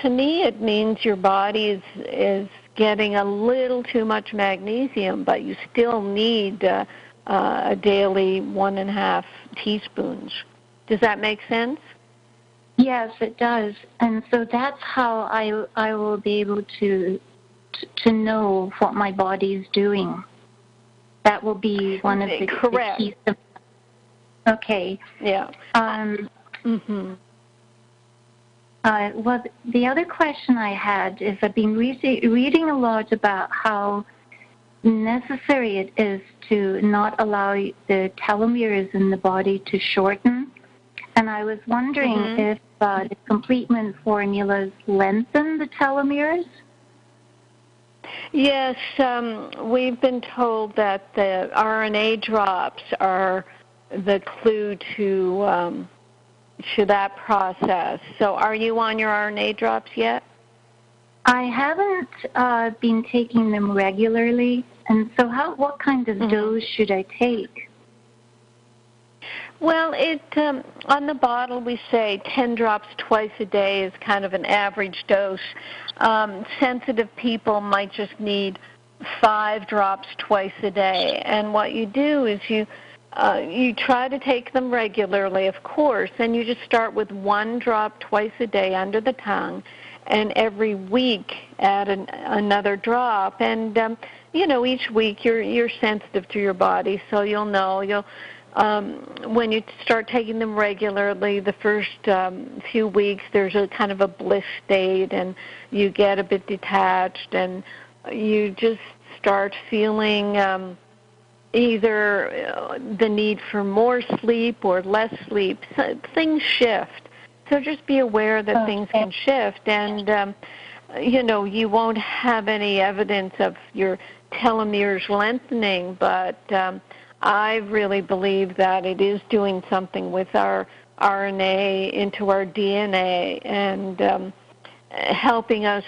Speaker 4: to me, it means your body is getting a little too much magnesium, but you still need a daily 1.5 teaspoons. Does that make sense?
Speaker 5: Yes, it does. And so that's how I will be able to know what my body is doing. That will be one of the keys. Okay.
Speaker 4: Yeah.
Speaker 5: Well, the other question I had is I've been reading a lot about how necessary it is to not allow the telomeres in the body to shorten. And I was wondering if the complement formulas lengthen the telomeres?
Speaker 4: Yes, we've been told that the RNA drops are the clue to that process. So are you on your RNA drops yet?
Speaker 5: I haven't been taking them regularly. And so what kind of dose should I take?
Speaker 4: Well, on the bottle we say 10 drops twice a day is kind of an average dose. Sensitive people might just need 5 drops twice a day. And what you do is you you try to take them regularly, of course, and you just start with 1 drop twice a day under the tongue, and every week add another drop. And each week you're sensitive to your body, so you'll know. When you start taking them regularly, the first few weeks there's a kind of a bliss state, and you get a bit detached, and you just start feeling either the need for more sleep or less sleep. So things shift. So just be aware that things can shift, and you won't have any evidence of your telomeres lengthening, but I really believe that it is doing something with our RNA into our DNA and helping us,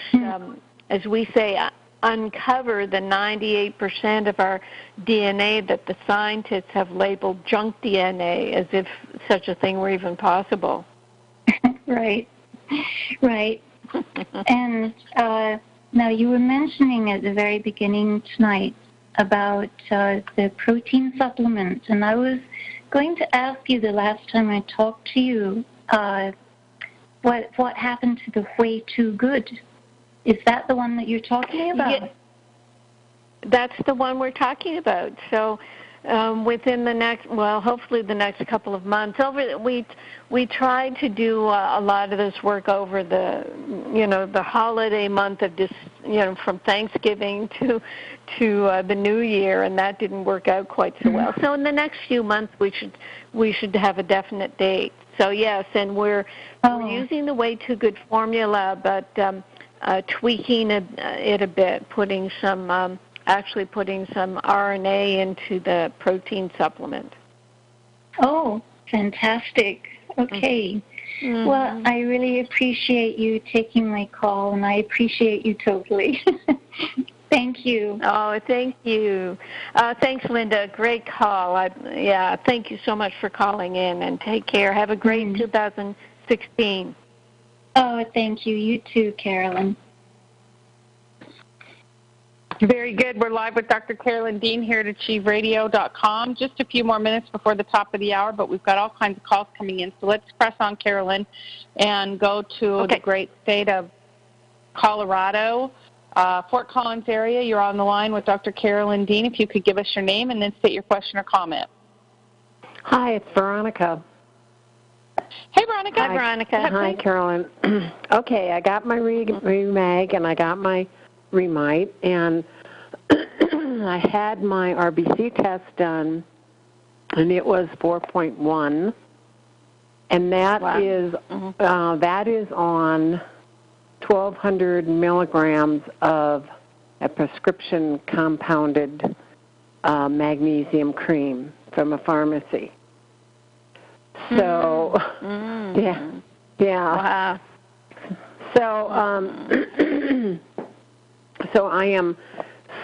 Speaker 4: as we say, uncover the 98% of our DNA that the scientists have labeled junk DNA, as if such a thing were even possible.
Speaker 5: Right. And now you were mentioning at the very beginning tonight about the protein supplements, and I was going to ask you the last time I talked to you what happened to the Way Too Good. Is that the one that you're talking about?
Speaker 4: Yeah, that's the one we're talking about. So within hopefully the next couple of months, we tried to do a lot of this work over the holiday month of from Thanksgiving to the New Year, and that didn't work out quite so well. So in the next few months, we should have a definite date. So yes, and we're using the Way Too Good formula, but tweaking it a bit, putting some RNA into the protein supplement.
Speaker 5: Oh, fantastic. Okay. Mm-hmm. Well, I really appreciate you taking my call, and I appreciate you totally. Thank you.
Speaker 4: Oh, thank you. Thanks, Linda. Great call. Thank you so much for calling in, and take care. Have a great 2016.
Speaker 5: Oh, thank you. You too, Carolyn.
Speaker 2: Very good. We're live with Dr. Carolyn Dean here at achieveradio.com. Just a few more minutes before the top of the hour, but we've got all kinds of calls coming in. So let's press on, Carolyn, and go to the great state of Colorado, Fort Collins area. You're on the line with Dr. Carolyn Dean. If you could give us your name and then state your question or comment.
Speaker 6: Hi, it's Veronica.
Speaker 2: Hey, Veronica.
Speaker 6: Hi,
Speaker 4: Veronica.
Speaker 6: Hi, Carolyn. Okay, I got my Remag and I got my Remite, and I had my RBC test done, and it was 4.1, and that is on 1,200 milligrams of a prescription compounded magnesium cream from a pharmacy. So,
Speaker 4: Wow.
Speaker 6: So, so I am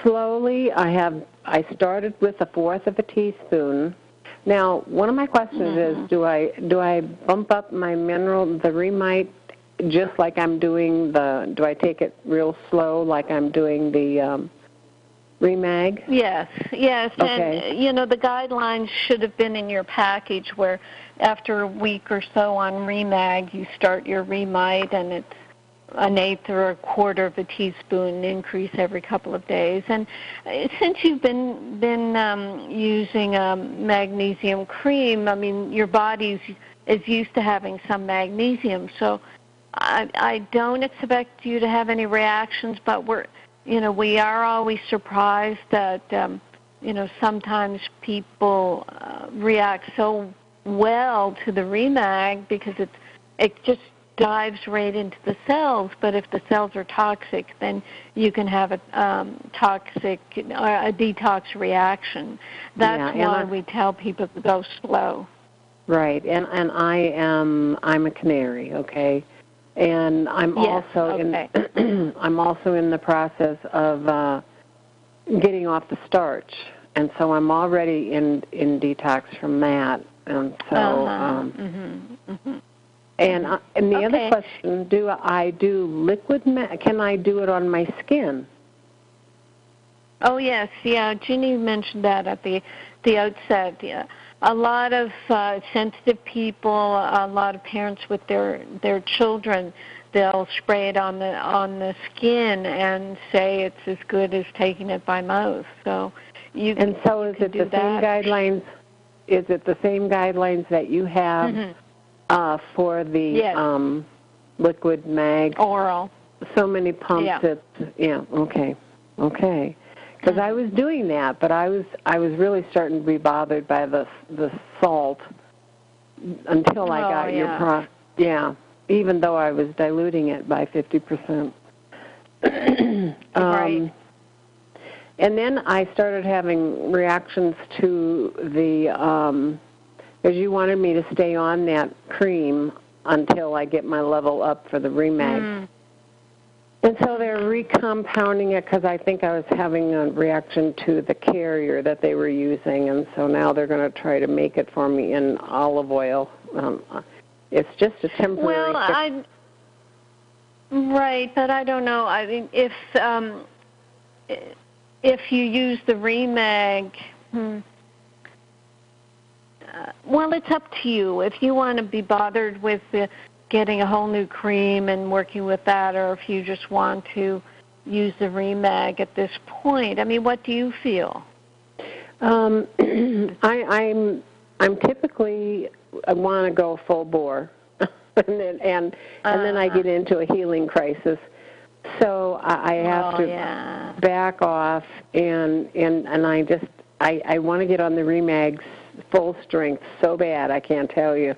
Speaker 6: slowly, I started with 1/4 of a teaspoon. Now, one of my questions is, do I bump up my mineral, the Remite, just like I'm doing do I take it real slow like I'm doing the Remag?
Speaker 4: Yes.
Speaker 6: Okay.
Speaker 4: And, the guidelines should have been in your package where after a week or so on Remag, you start your Remite, and it's 1/8 or 1/4 of a teaspoon increase every couple of days. And since you've been using magnesium cream, I mean, your body is used to having some magnesium, so I don't expect you to have any reactions, but we are always surprised that sometimes people react so well to the Remag because it just dives right into the cells, but if the cells are toxic, then you can have a detox reaction. That's why we tell people to go slow.
Speaker 6: Right, and I'm a canary, okay, and I'm also in the process of getting off the starch, and so I'm already in detox from that, and so. And the other question, do I do liquid? Can I do it on my skin?
Speaker 4: Oh yes, Ginny mentioned that at the outset. Yeah. a lot of sensitive people, a lot of parents with their children, they'll spray it on the skin and say it's as good as taking it by mouth. So is it the same guidelines? Is it the same guidelines that you have for the liquid mag?
Speaker 2: Oral.
Speaker 4: So many pumps. Okay. Because I was doing that, but I was really starting to be bothered by the salt until I got your product. Yeah, even though I was diluting it by 50%.
Speaker 2: Right.
Speaker 4: And then I started having reactions to the, because you wanted me to stay on that cream until I get my level up for the ReMag. And so they're recompounding it because I think I was having a reaction to the carrier that they were using, and so now they're going to try to make it for me in olive oil. It's just a temporary... Well, right, but I don't know. I mean, if you use the ReMag... well, it's up to you. If you want to be bothered with getting a whole new cream and working with that, or if you just want to use the ReMag at this point. I mean, what do you feel? I'm typically, I want to go full bore, and then I get into a healing crisis. So I have to back off, and I want to get on the ReMag's full strength so bad, I can't tell you.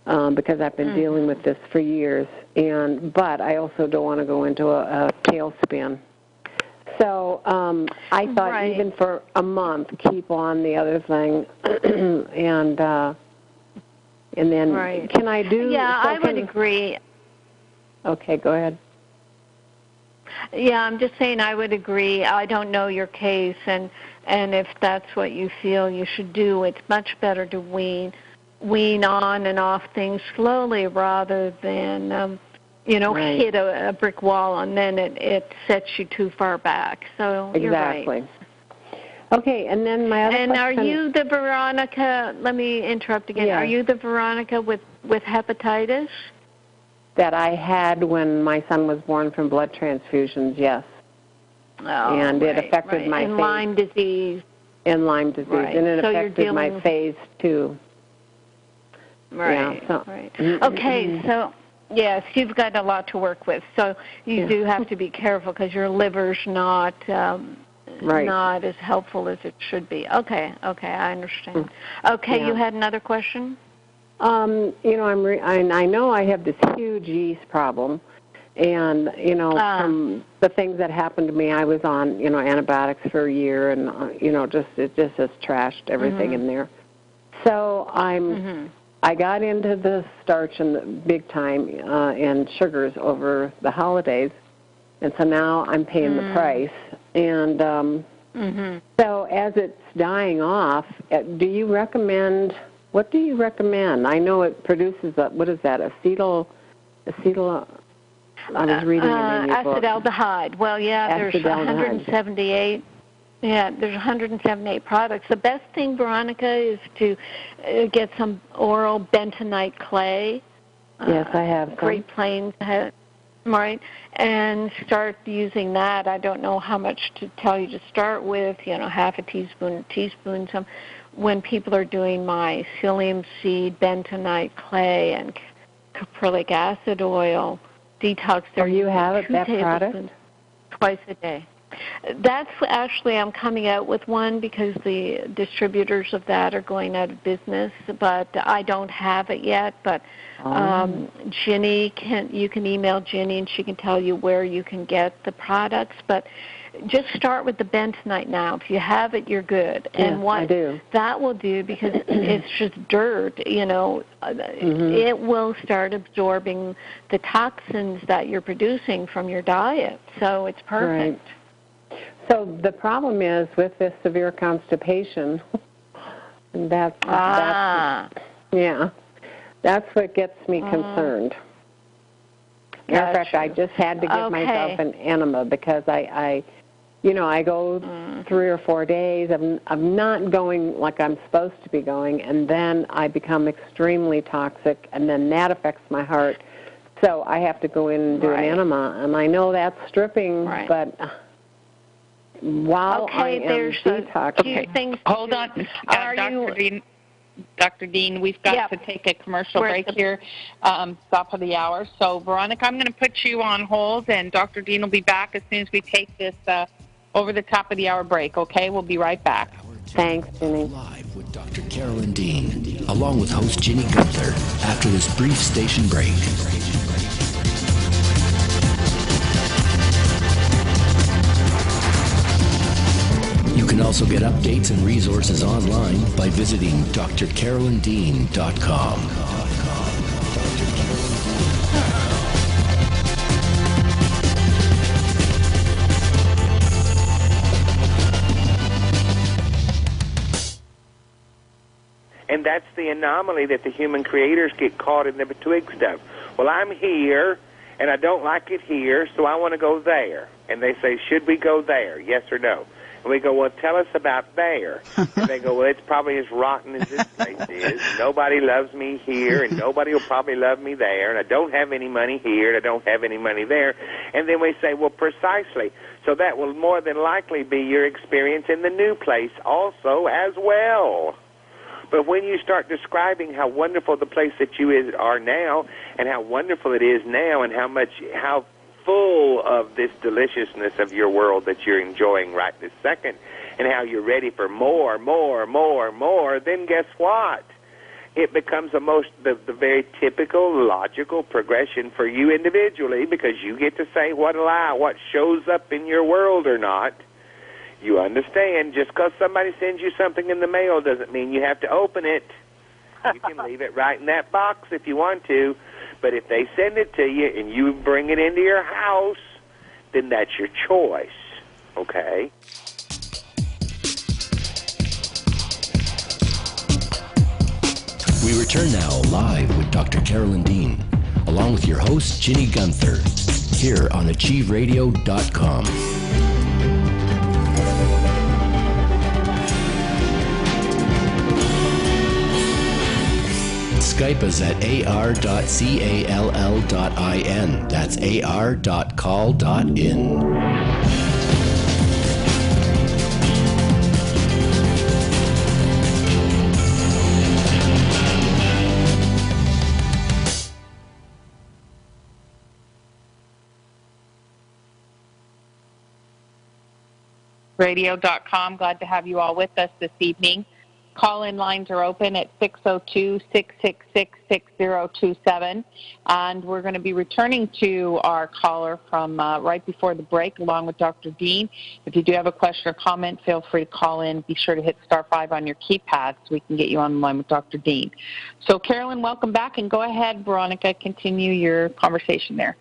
Speaker 4: Because I've been dealing with this for years, but I also don't want to go into a tailspin. So I thought even for a month, keep on the other thing, and then can I do? Yeah, I would agree. Okay, go ahead. Yeah, I'm just saying I would agree. I don't know your case, and if that's what you feel you should do, it's much better to wean on and off things slowly rather than, hit a brick wall and then it sets you too far back. So you're right. Okay, and then my other question... are you the Veronica, let me interrupt again, are you the Veronica with hepatitis? That I had when my son was born from blood transfusions, yes. Oh, and it affected my face. And Lyme disease. And Lyme disease, and it affected my face too. Right, Okay, so, yes, you've got a lot to work with. So you do have to be careful because your liver's not as helpful as it should be. Okay, I understand. Okay, you had another question? I know I have this huge yeast problem. And, from the things that happened to me, I was on, antibiotics for a year and, it just has trashed everything in there. So I got into the starch and the big time and sugars over the holidays, and so now I'm paying the price. And so as it's dying off, what do you recommend? I know it produces what is that, acetyl. I was reading it in your book. Acetaldehyde. Well, there's 178. Yeah, there's 178 products. The best thing, Veronica, is to get some oral bentonite clay. Yes, I have some. Great Plains, right? And start using that. I don't know how much to tell you to start with, half a teaspoon, some. When people are doing my psyllium seed, bentonite clay, and caprylic acid oil detox, you have it, that product? Twice a day. That's actually, I'm coming out with one because the distributors of that are going out of business, but I don't have it yet. But Ginny, you can email Ginny and she can tell you where you can get the products. But just start with the bentonite now. If you have it, you're good. And what that will do, because it's just dirt, it will start absorbing the toxins that you're producing from your diet. So it's perfect. Right. So the problem is with this severe constipation, that's what gets me concerned. Matter of fact, I just had to give myself an enema because I
Speaker 6: I go 3 or 4 days. I'm not going like I'm supposed to be going, and then I become extremely toxic, and then that affects my heart. So I have to go in and do an enema, and I know that's stripping, but while I am detoxing.
Speaker 2: Hold on. Dr. Dean, we've got to take a commercial break here, top of the hour. So, Veronica, I'm going to put you on hold, and Dr. Dean will be back as soon as we take this over the top of the hour break, okay? We'll be right back.
Speaker 6: Thanks, Ginny.
Speaker 3: Live with Dr. Carolyn Dean, along with host Ginny Gunther, after this brief station break. You can also get updates and resources online by visiting drcarolyndean.com.
Speaker 7: And that's the anomaly that the human creators get caught in the betwixt of. Well, I'm here, and I don't like it here, so I want to go there. And they say, should we go there, yes or no? And we go, well, tell us about there. And they go, well, it's probably as rotten as this place is. Nobody loves me here, and nobody will probably love me there, and I don't have any money here, and I don't have any money there. And then we say, well, precisely. So that will more than likely be your experience in the new place also as well. But when you start describing how wonderful the place that you are now, and how wonderful it is now, and how full of this deliciousness of your world that you're enjoying right this second, and how you're ready for more, then guess what? It becomes the very typical, logical progression for you individually, because you get to say what shows up in your world or not. You understand, just because somebody sends you something in the mail doesn't mean you have to open it. You can leave it right in that box if you want to. But if they send it to you and you bring it into your house, then that's your choice, okay?
Speaker 3: We return now live with Dr. Carolyn Dean, along with your host, Ginny Gunther, here on AchieveRadio.com. Skype us at ar.call.in. That's ar.call.in.
Speaker 2: Radio.com. Glad to have you all with us this evening. Call-in lines are open at 602-666-6027, and we're going to be returning to our caller from right before the break, along with Dr. Dean. If you do have a question or comment, feel free to call in. Be sure to hit *5 on your keypad so we can get you on the line with Dr. Dean. So, Carolyn, welcome back, and go ahead, Veronica, continue your conversation there.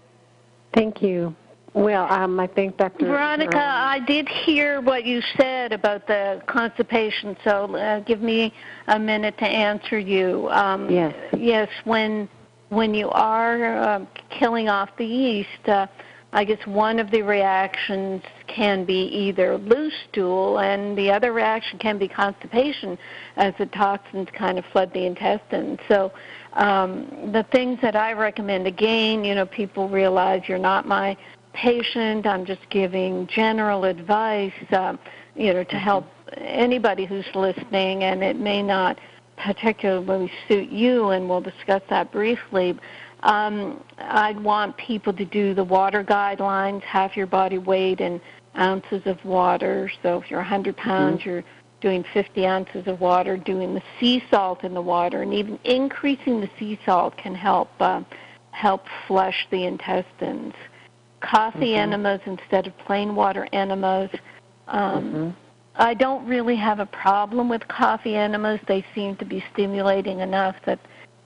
Speaker 6: Thank you. Well, I think Dr.
Speaker 4: Veronica, I did hear what you said about the constipation, so give me a minute to answer you.
Speaker 6: Yes.
Speaker 4: Yes, when you are killing off the yeast, I guess one of the reactions can be either loose stool, and the other reaction can be constipation, as the toxins kind of flood the intestines. So the things that I recommend, again, people realize you're not my patient. I'm just giving general advice, to help anybody who's listening, and it may not particularly suit you, and we'll discuss that briefly. I'd want people to do the water guidelines, half your body weight in ounces of water. So if you're 100 pounds, you're doing 50 ounces of water, doing the sea salt in the water, and even increasing the sea salt can help flush the intestines. Coffee enemas instead of plain water enemas. I don't really have a problem with coffee enemas. They seem to be stimulating enough that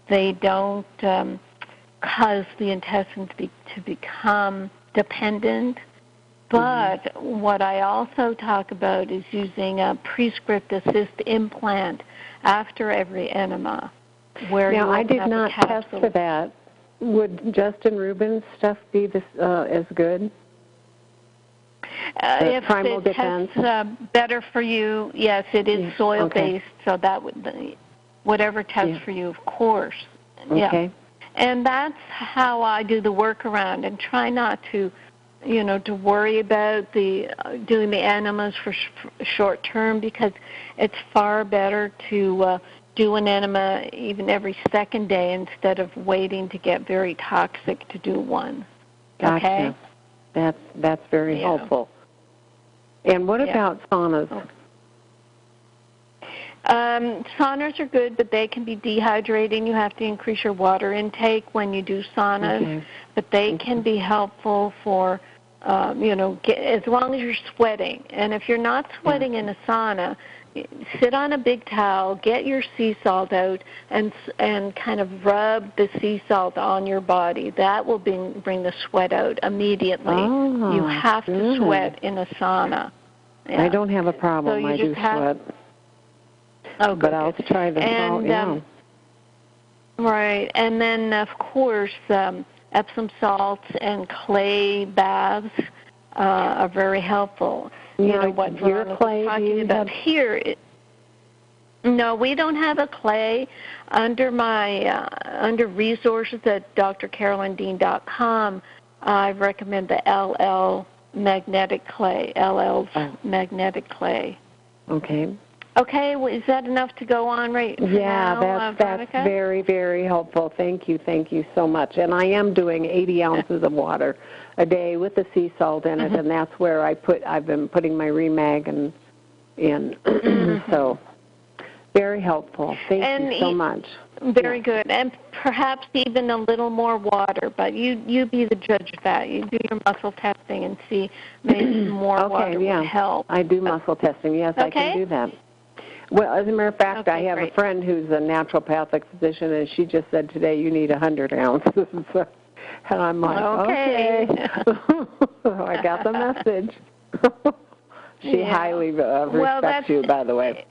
Speaker 4: they don't cause the intestines to become dependent. But what I also talk about is using a prescript assist implant after every enema.
Speaker 6: Now, I did not test for that. Would Justin Rubin's stuff be as good?
Speaker 4: If it tests better for you, yes, it is soil-based, so that would whatever tests for you, of course.
Speaker 6: Okay.
Speaker 4: Yeah. And that's how I do the workaround, and try not to, to worry about doing the enemas for short term, because it's far better to do an enema even every second day instead of waiting to get very toxic to do one.
Speaker 6: Gotcha.
Speaker 4: Okay?
Speaker 6: That's very helpful. And what about saunas?
Speaker 4: Saunas are good, but they can be dehydrating. You have to increase your water intake when you do saunas. But they can be helpful for, as long as you're sweating. And if you're not sweating in a sauna, sit on a big towel, get your sea salt out, and kind of rub the sea salt on your body. That will bring the sweat out immediately. You have to sweat in a sauna. Yeah.
Speaker 6: I don't have a problem. I do sweat.
Speaker 4: Oh,
Speaker 6: but I'll try the salt.
Speaker 4: Right, and then of course Epsom salts and clay baths are very helpful. What your clay talking about here. No, we don't have a clay. Under under resources at drcarolyndean.com, I recommend the LL magnetic clay. LL's magnetic clay.
Speaker 6: Okay.
Speaker 4: Okay, well, is that enough to go on right now,
Speaker 6: that's very, very helpful. Thank you so much. And I am doing 80 ounces of water a day with the sea salt in it, and that's where I've been putting my ReMag in. So very helpful. Thank you so much.
Speaker 4: Very good, and perhaps even a little more water. But you be the judge of that. You do your muscle testing and see maybe more water would help.
Speaker 6: I do muscle testing. Yes, I can do that. Well, as a matter of fact, I have a friend who's a naturopathic physician, and she just said today you need 100 ounces. And I'm like, okay. I got the message. She highly respects you, by the way.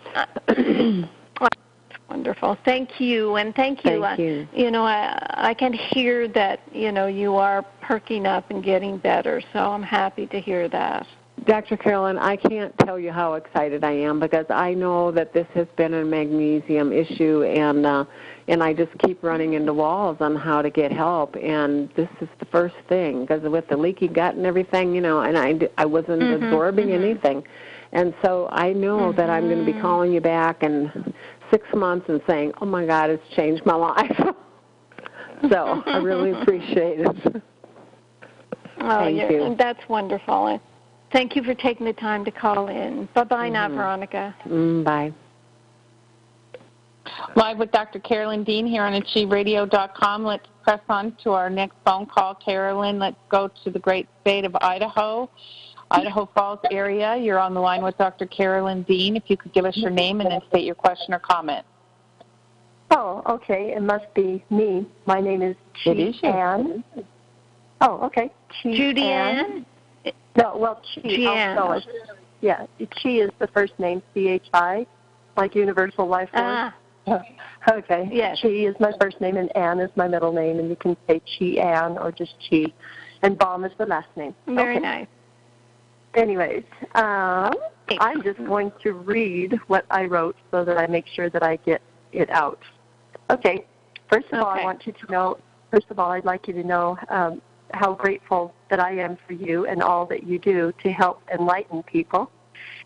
Speaker 4: Wonderful. Thank you, and thank you. I can hear that, you are perking up and getting better, so I'm happy to hear that.
Speaker 6: Dr. Carolyn, I can't tell you how excited I am, because I know that this has been a magnesium issue, and I just keep running into walls on how to get help, and this is the first thing, because with the leaky gut and everything, and I wasn't absorbing anything. And so I know that I'm going to be calling you back in 6 months and saying, oh, my God, it's changed my life. So I really appreciate it. Thank you.
Speaker 4: That's wonderful. Thank you for taking the time to call in. Bye-bye now, Veronica.
Speaker 6: Bye.
Speaker 2: Live with Dr. Carolyn Dean here on AchieveRadio.com. Let's press on to our next phone call. Carolyn, let's go to the great state of Idaho Falls area. You're on the line with Dr. Carolyn Dean. If you could give us your name and then state your question or comment.
Speaker 8: Oh, okay. It must be me. My name is Judy Ann. Oh, okay.
Speaker 4: Judy Ann?
Speaker 8: No, well, Chi. I'll spell it. Yeah, Chi is the first name, C-H-I, like Universal Life Force. Okay.
Speaker 4: Yes.
Speaker 8: Chi is my first name, and Ann is my middle name, and you can say Chi Ann or just Chi. And Baum is the last name.
Speaker 4: Very nice.
Speaker 8: Anyways, I'm just going to read what I wrote so that I make sure that I get it out. Okay. First of all, I want you to know, I'd like you to know how grateful that I am for you and all that you do to help enlighten people.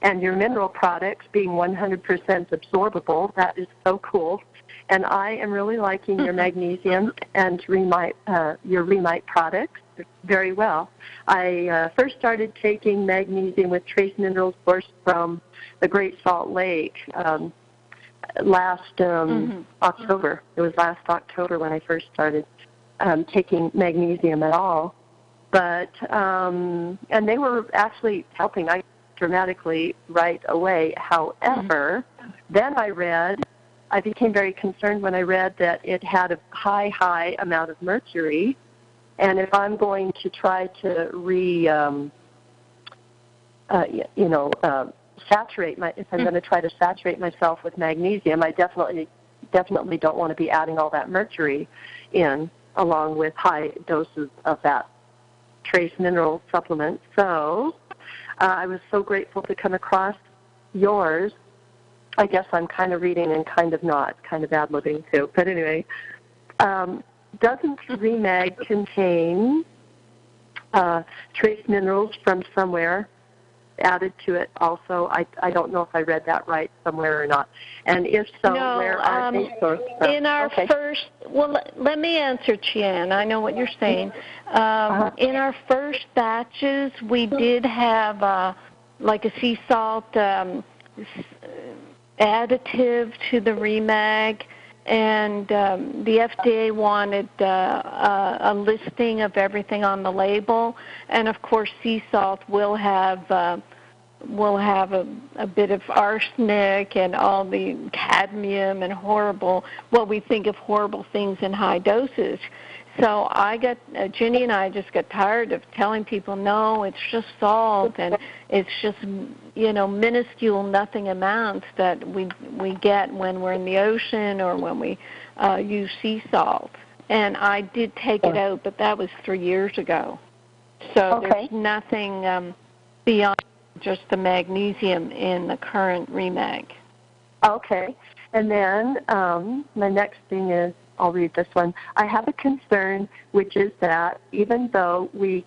Speaker 8: And your mineral products being 100% absorbable, that is so cool. And I am really liking your magnesium and your ReMite products very well. I first started taking magnesium with trace minerals sourced from the Great Salt Lake last October. It was last October when I first started taking magnesium at all. But, and they were actually helping dramatically right away. However, then I became very concerned when I read that it had a high amount of mercury. And if I'm going to try to if I'm going to try to saturate myself with magnesium, I definitely don't want to be adding all that mercury in, along with high doses of that trace mineral supplement. So I was so grateful to come across yours. I guess I'm kind of reading and kind of not, kind of ad-libbing too. But anyway, doesn't ReMag contain trace minerals from somewhere added to it also? I don't know if I read that right somewhere or not. And if so,
Speaker 4: no,
Speaker 8: where are they sourced from?
Speaker 4: In our first, well, let me answer, Chien. I know what you're saying. In our first batches, we did have like a sea salt additive to the ReMag, and the FDA wanted a listing of everything on the label, and of course sea salt will have a bit of arsenic and all the cadmium and what we think of horrible things in high doses. So Ginny and I just got tired of telling people, no, it's just salt, and it's just, minuscule, nothing amounts that we get when we're in the ocean or when we use sea salt. And I did take it out, but that was 3 years ago. So there's nothing beyond just the magnesium in the current ReMag. Okay.
Speaker 8: And then my next thing is, I'll read this one. I have a concern, which is that even though we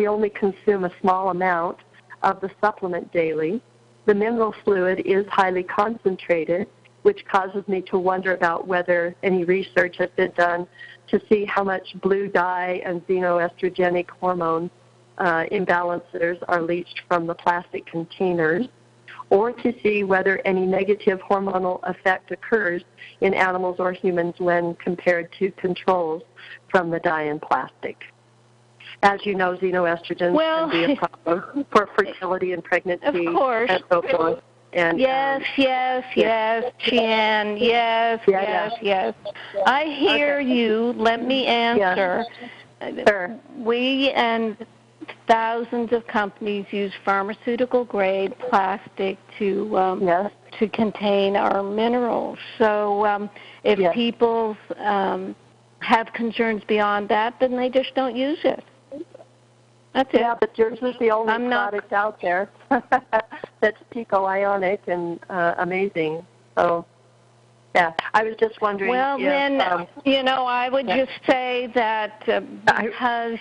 Speaker 8: only consume a small amount of the supplement daily, the mineral fluid is highly concentrated, which causes me to wonder about whether any research has been done to see how much blue dye and xenoestrogenic hormone imbalances are leached from the plastic containers, or to see whether any negative hormonal effect occurs in animals or humans when compared to controls from the dye in plastic. As you know, xenoestrogens can be a problem for fertility and pregnancy,
Speaker 4: of course,
Speaker 8: and so forth. And,
Speaker 4: yes, Chien, yes. I hear you. Let me answer.
Speaker 8: Yeah. Sure.
Speaker 4: We and thousands of companies use pharmaceutical-grade plastic to contain our minerals. So if people have concerns beyond that, then they just don't use it. That's it.
Speaker 8: Yeah, but yours is the only product out there that's pico-ionic and amazing. So, yeah, I was just wondering.
Speaker 4: Well, then, I would just say that because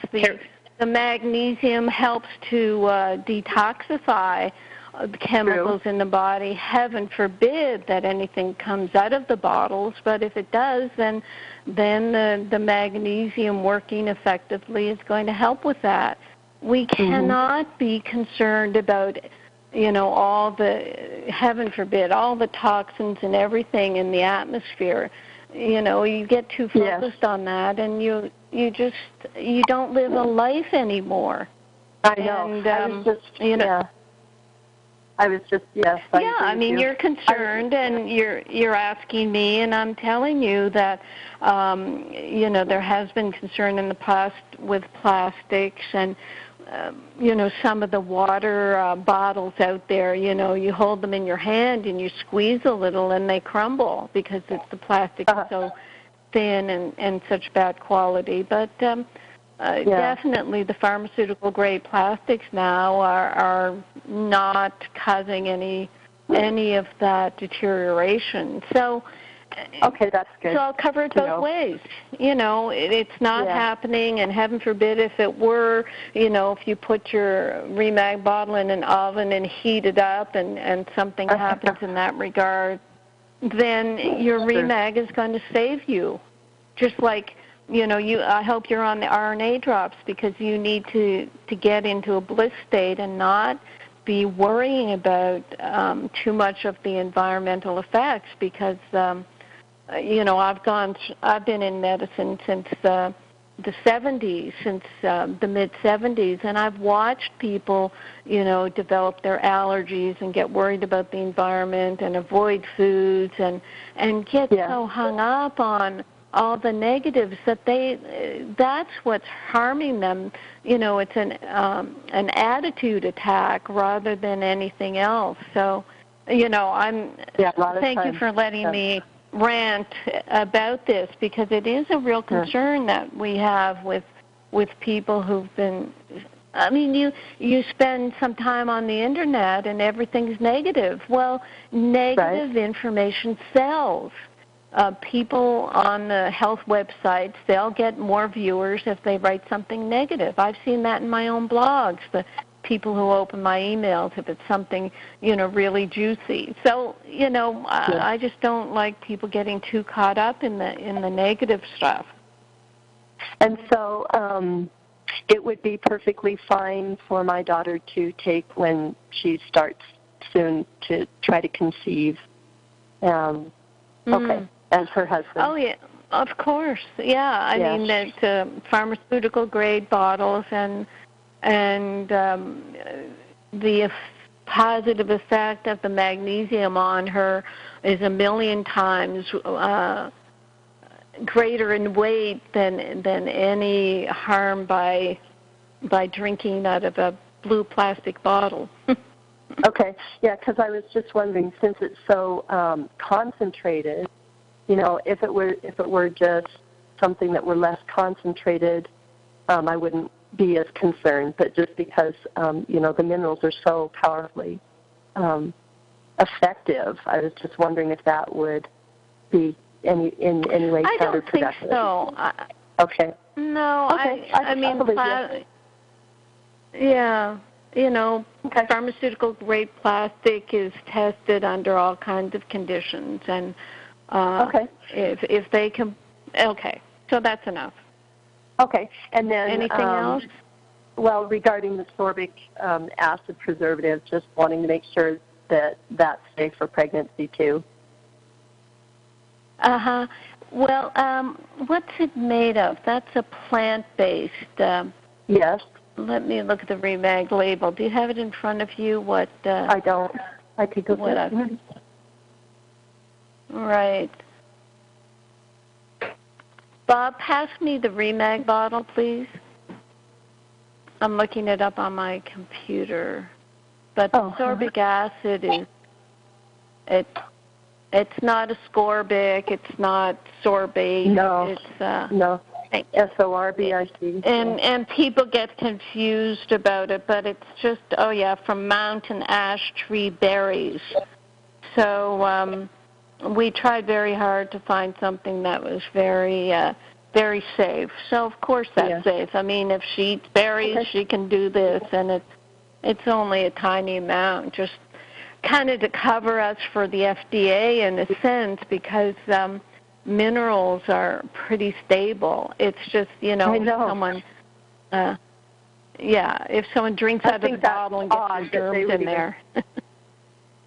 Speaker 4: the magnesium helps to detoxify the chemicals in the body. Heaven forbid that anything comes out of the bottles, but if it does, then the magnesium working effectively is going to help with that. We cannot be concerned about, all the, heaven forbid, all the toxins and everything in the atmosphere. You get too focused on that, and you don't live a life anymore.
Speaker 8: I know.
Speaker 4: And,
Speaker 8: I was just
Speaker 4: I mean, you're concerned, and you're asking me, and I'm telling you that, there has been concern in the past with plastics and, some of the water bottles out there, you hold them in your hand and you squeeze a little and they crumble because the plastic is so thin and such bad quality. But definitely the pharmaceutical-grade plastics now are not causing any of that deterioration. So,
Speaker 8: okay, that's good.
Speaker 4: So I'll cover it both ways. It's not happening, and heaven forbid if it were, if you put your ReMag bottle in an oven and heat it up and something happens in that regard, then your ReMag is going to save you. Just like, I hope you're on the RNA drops because you need to get into a bliss state and not be worrying about too much of the environmental effects because I've been in medicine since the 70s, since the mid-70s, and I've watched people, develop their allergies and get worried about the environment and avoid foods and get so hung up on all the negatives that that's what's harming them. It's an attitude attack rather than anything else. So, thank you for letting me rant about this because it is a real concern that we have with people who've been I mean, you spend some time on the internet and everything's negative. Well, negative information sells. People on the health websites, they'll get more viewers if they write something negative. I've seen that in my own blogs. The people who open my emails, if it's something, really juicy. So, I just don't like people getting too caught up in the negative stuff.
Speaker 8: And so it would be perfectly fine for my daughter to take when she starts soon to try to conceive. Okay, as her husband.
Speaker 4: Oh, yeah, of course. Yeah, I mean, that pharmaceutical-grade bottles and the positive effect of the magnesium on her is 1,000,000 times greater in weight than any harm by drinking out of a blue plastic bottle.
Speaker 8: Okay, yeah, because I was just wondering, since it's so concentrated, if it were just something that were less concentrated, I wouldn't be as concerned. But just because the minerals are so powerfully effective, I was just wondering if that would be in any way counterproductive.
Speaker 4: I don't think so.
Speaker 8: Okay.
Speaker 4: No,
Speaker 8: okay.
Speaker 4: I mean, pharmaceutical-grade plastic is tested under all kinds of conditions, and if they can, so that's enough.
Speaker 8: Okay, and then
Speaker 4: anything else?
Speaker 8: Well, regarding the sorbic acid preservative, just wanting to make sure that that's safe for pregnancy too.
Speaker 4: Well, what's it made of? That's a plant-based.
Speaker 8: Yes.
Speaker 4: Let me look at the ReMag label. Do you have it in front of you? What?
Speaker 8: I don't. I could go get it.
Speaker 4: Right. Bob, pass me the ReMag bottle, please. I'm looking it up on my computer. But the sorbic acid is, it's not ascorbic, it's not sorbate.
Speaker 8: No,
Speaker 4: it's,
Speaker 8: no. SORBIC.
Speaker 4: And people get confused about it, but it's just, from mountain ash tree berries. So we tried very hard to find something that was very, very safe. So, of course, that's safe. I mean, if she eats berries, she can do this, and it's only a tiny amount, just kind of to cover us for the FDA in a sense, because minerals are pretty stable. It's just, someone, if someone drinks out of the bottle and gets their germs in there.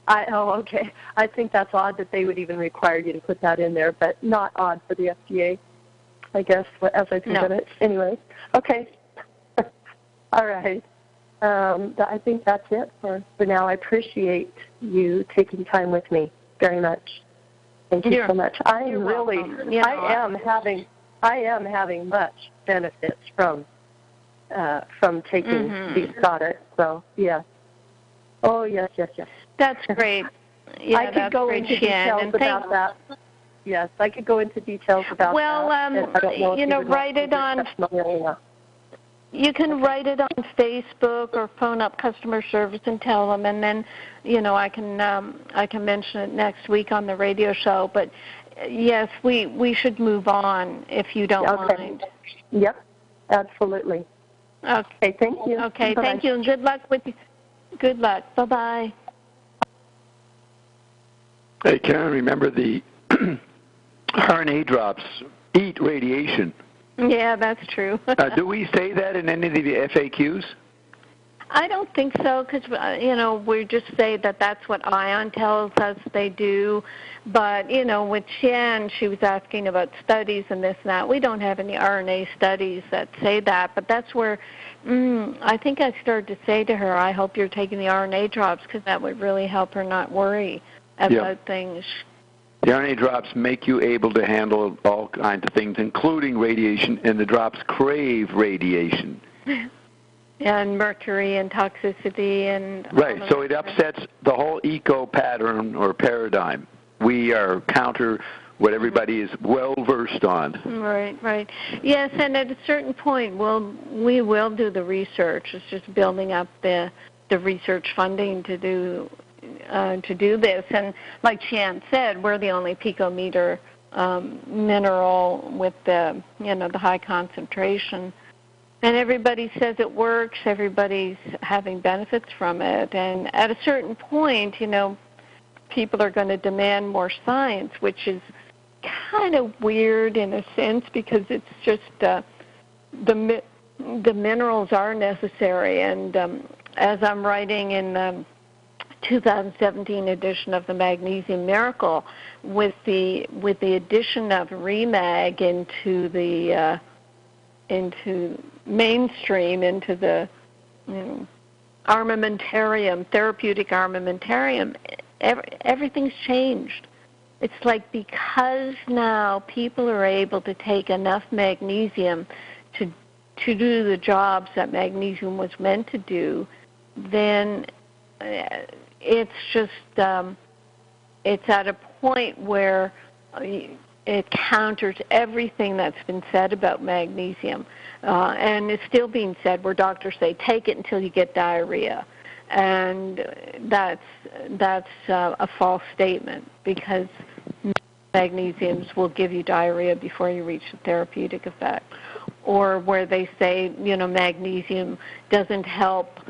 Speaker 8: I think that's odd that they would even require you to put that in there, but not odd for the FDA, I guess, as I think of it. Anyway, okay. All right. I think that's it for now. I appreciate you taking time with me very much. Thank you so much. I am having much benefits from taking these products. So Oh yes.
Speaker 4: That's great. Yeah,
Speaker 8: I could go into details about that. Yes, I could go into details about that.
Speaker 4: Well, write it on. You can write it on Facebook or phone up customer service and tell them, and then, I can mention it next week on the radio show. But yes, we should move on if you don't mind.
Speaker 8: Yep, absolutely.
Speaker 4: Okay,
Speaker 8: thank you.
Speaker 4: Okay,
Speaker 8: Bye-bye.
Speaker 4: Thank you, and good luck with you. Good luck. Bye-bye.
Speaker 9: Hey, Karen, remember the RNA drops eat radiation.
Speaker 4: Yeah, that's true.
Speaker 9: Do we say that in any of the FAQs?
Speaker 4: I don't think so, because, we just say that that's what ION tells us they do. But, with Shan, she was asking about studies and this and that. We don't have any RNA studies that say that, but that's where I think I started to say to her, I hope you're taking the RNA drops, because that would really help her not worry about things.
Speaker 9: The RNA drops make you able to handle all kinds of things, including radiation, and the drops crave radiation.
Speaker 4: And mercury and toxicity and...
Speaker 9: Right, so it upsets the whole eco pattern or paradigm. We are what everybody is well versed on.
Speaker 4: Right, right. Yes, and at a certain point, we will do the research. It's just building up the research funding to do this. And like Chan said, we're the only picometer mineral with the high concentration. And everybody says it works. Everybody's having benefits from it. And at a certain point, people are going to demand more science, which is kind of weird in a sense because it's just the minerals are necessary. And as I'm writing in the 2017 edition of the Magnesium Miracle, with the addition of ReMag into mainstream, into the armamentarium, therapeutic armamentarium, everything's changed. It's like because now people are able to take enough magnesium to do the jobs that magnesium was meant to do, then it's just it's at a point where it counters everything that's been said about magnesium. And it's still being said where doctors say, take it until you get diarrhea. And that's a false statement because magnesiums will give you diarrhea before you reach the therapeutic effect. Or where they say, magnesium doesn't help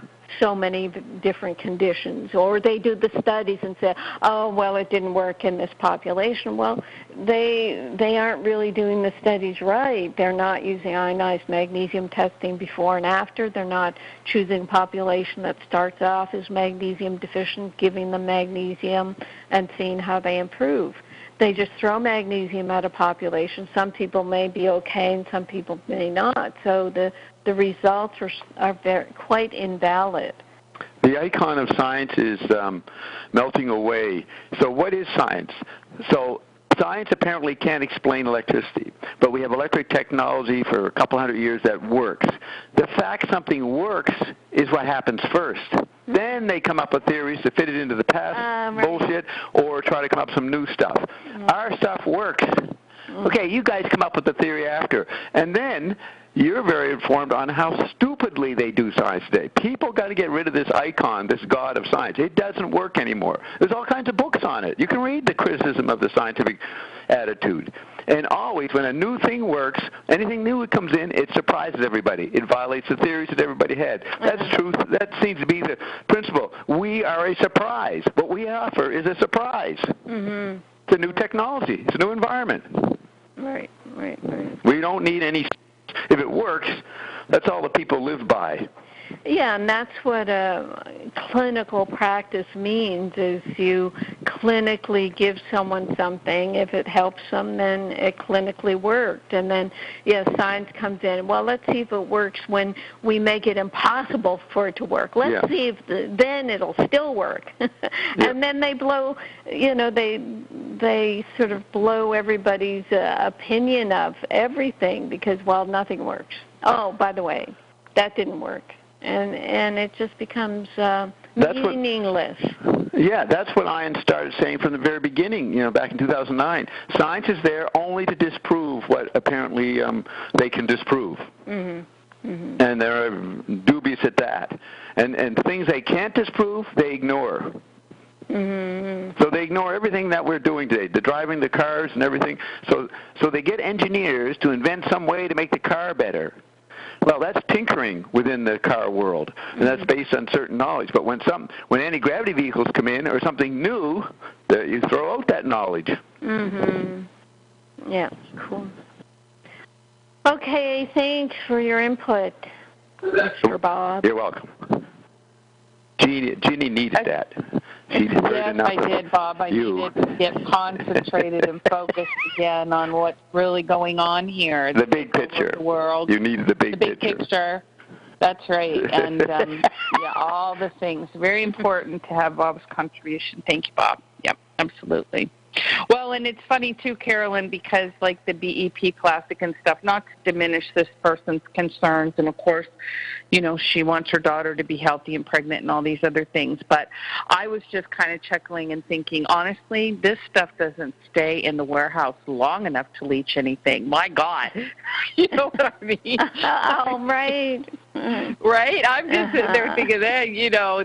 Speaker 4: so many different conditions, or they do the studies and say, oh, well, it didn't work in this population. Well, they aren't really doing the studies right. They're not using ionized magnesium testing before and after. They're not choosing a population that starts off as magnesium deficient, giving them magnesium and seeing how they improve. They just throw magnesium at a population. Some people may be okay and some people may not. So the results are quite invalid.
Speaker 9: The icon of science is melting away. So what is science? So science apparently can't explain electricity, but we have electric technology for a couple hundred years that works. The fact something works is what happens first. Then they come up with theories to fit it into the past bullshit or try to come up with some new stuff. Our stuff works. Okay, you guys come up with the theory after. And then you're very informed on how stupidly they do science today. People got to get rid of this icon, this god of science. It doesn't work anymore. There's all kinds of books on it. You can read the criticism of the scientific attitude. And always, when a new thing works, anything new that comes in, it surprises everybody. It violates the theories that everybody had. That's truth. That seems to be the principle. We are a surprise. What we offer is a surprise. Mm-hmm. It's a new technology. It's a new environment.
Speaker 4: Right.
Speaker 9: We don't need any. If it works, that's all the people live by.
Speaker 4: Yeah, and that's what clinical practice means, is you clinically give someone something. If it helps them, then it clinically worked. And then, science comes in. Well, let's see if it works when we make it impossible for it to work. Let's see if then it'll still work. And then they blow, they sort of blow everybody's opinion of everything because, well, nothing works. Oh, by the way, that didn't work. And it just becomes meaningless.
Speaker 9: That's what Ian started saying from the very beginning, back in 2009. Science is there only to disprove what apparently they can disprove. Mm-hmm. Mm-hmm. And they're dubious at that. And things they can't disprove, they ignore. Mm-hmm. So they ignore everything that we're doing today, the driving the cars and everything. So they get engineers to invent some way to make the car better. Well, that's tinkering within the car world, and that's based on certain knowledge. But when anti-gravity vehicles come in or something new, you throw out that knowledge.
Speaker 4: Mm-hmm. Yeah, cool. Okay, thanks for your input, Mr. Bob.
Speaker 9: You're welcome. Ginny needed that. She
Speaker 2: yes, I did, Bob. I needed to get concentrated and focused again on what's really going on here.
Speaker 9: The big picture.
Speaker 2: The world.
Speaker 9: You needed the big
Speaker 2: picture. That's right. And, all the things. Very important to have Bob's contribution. Thank you, Bob. Yep, absolutely. Well, and it's funny, too, Carolyn, because, like, the BEP Classic and stuff, not to diminish this person's concerns, and, of course, you know, she wants her daughter to be healthy and pregnant and all these other things, but I was just kind of chuckling and thinking, honestly, this stuff doesn't stay in the warehouse long enough to leach anything. My God. You know what I mean?
Speaker 4: Oh, right.
Speaker 2: Right? I'm just sitting there thinking that, you know,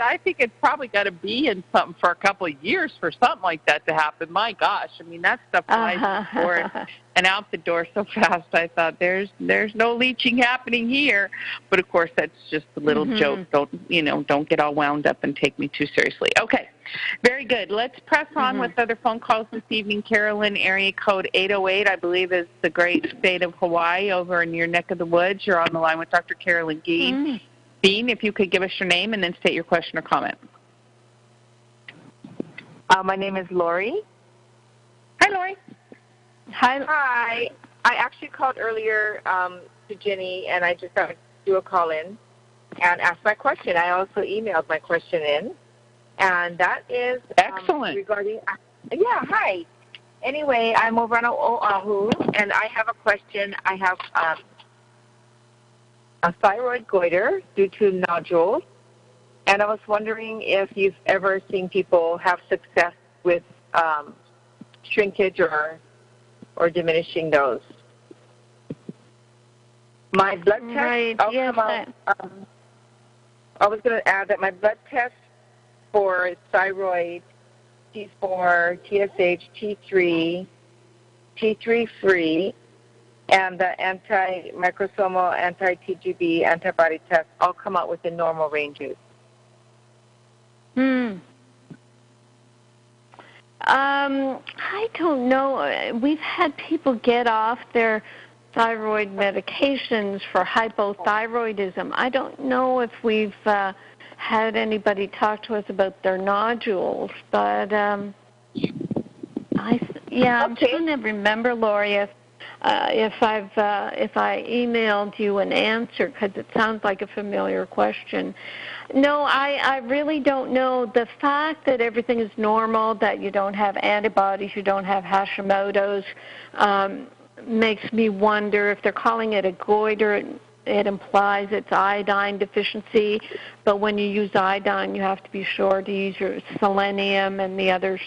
Speaker 2: I think it's probably got to be in something for a couple of years for something like that to happen. My gosh. I mean, that stuff flies in the door and out the door so fast. I thought there's no leaching happening here. But, of course, that's just a little joke. Don't get all wound up and take me too seriously. Okay. Very good. Let's press on with other phone calls this evening. Carolyn, area code 808, I believe, is the great state of Hawaii over in your neck of the woods. You're on the line with Dr. Carolyn Dean. Dean, if you could give us your name and then state your question or comment.
Speaker 10: My name is Lori.
Speaker 2: Hi, Lori.
Speaker 10: Hi. I actually called earlier to Ginny, and I just thought I'd do a call-in and ask my question. I also emailed my question in. And that is
Speaker 2: excellent.
Speaker 10: Regarding, hi. Anyway, I'm over on Oahu, and I have a question. I have a thyroid goiter due to nodules, and I was wondering if you've ever seen people have success with shrinkage or diminishing those. My blood test,
Speaker 4: right.
Speaker 10: I was going to add that my blood test for thyroid, T4, TSH, T3, T3 free, and the anti-microsomal, anti-TGB antibody tests all come out within normal ranges.
Speaker 4: I don't know. We've had people get off their thyroid medications for hypothyroidism. I don't know if we've had anybody talk to us about their nodules, but I'm trying to remember, Lori, if I emailed you an answer, because it sounds like a familiar question. No, I really don't know. The fact that everything is normal, that you don't have antibodies, you don't have Hashimoto's, makes me wonder if they're calling it a goiter. It implies it's iodine deficiency, but when you use iodine, you have to be sure to use your selenium and the other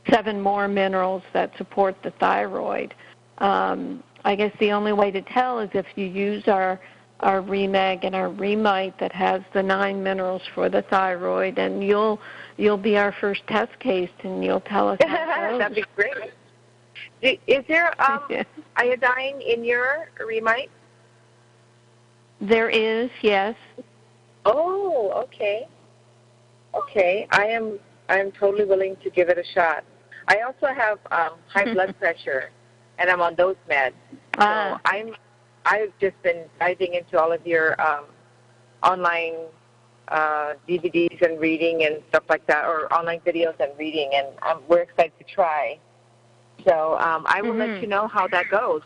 Speaker 4: 7 more minerals that support the thyroid. I guess the only way to tell is if you use our ReMag and our ReMite that has the 9 minerals for the thyroid, and you'll be our first test case, and you'll tell us how it goes.
Speaker 10: That'd be great. Is there iodine in your ReMite?
Speaker 4: There is, yes.
Speaker 10: Oh, okay. Okay, I am totally willing to give it a shot. I also have high blood pressure, and I'm on those meds. So I've just been diving into all of your online DVDs and reading and stuff like that, or online videos and reading, and we're excited to try. So I will let you know how that goes.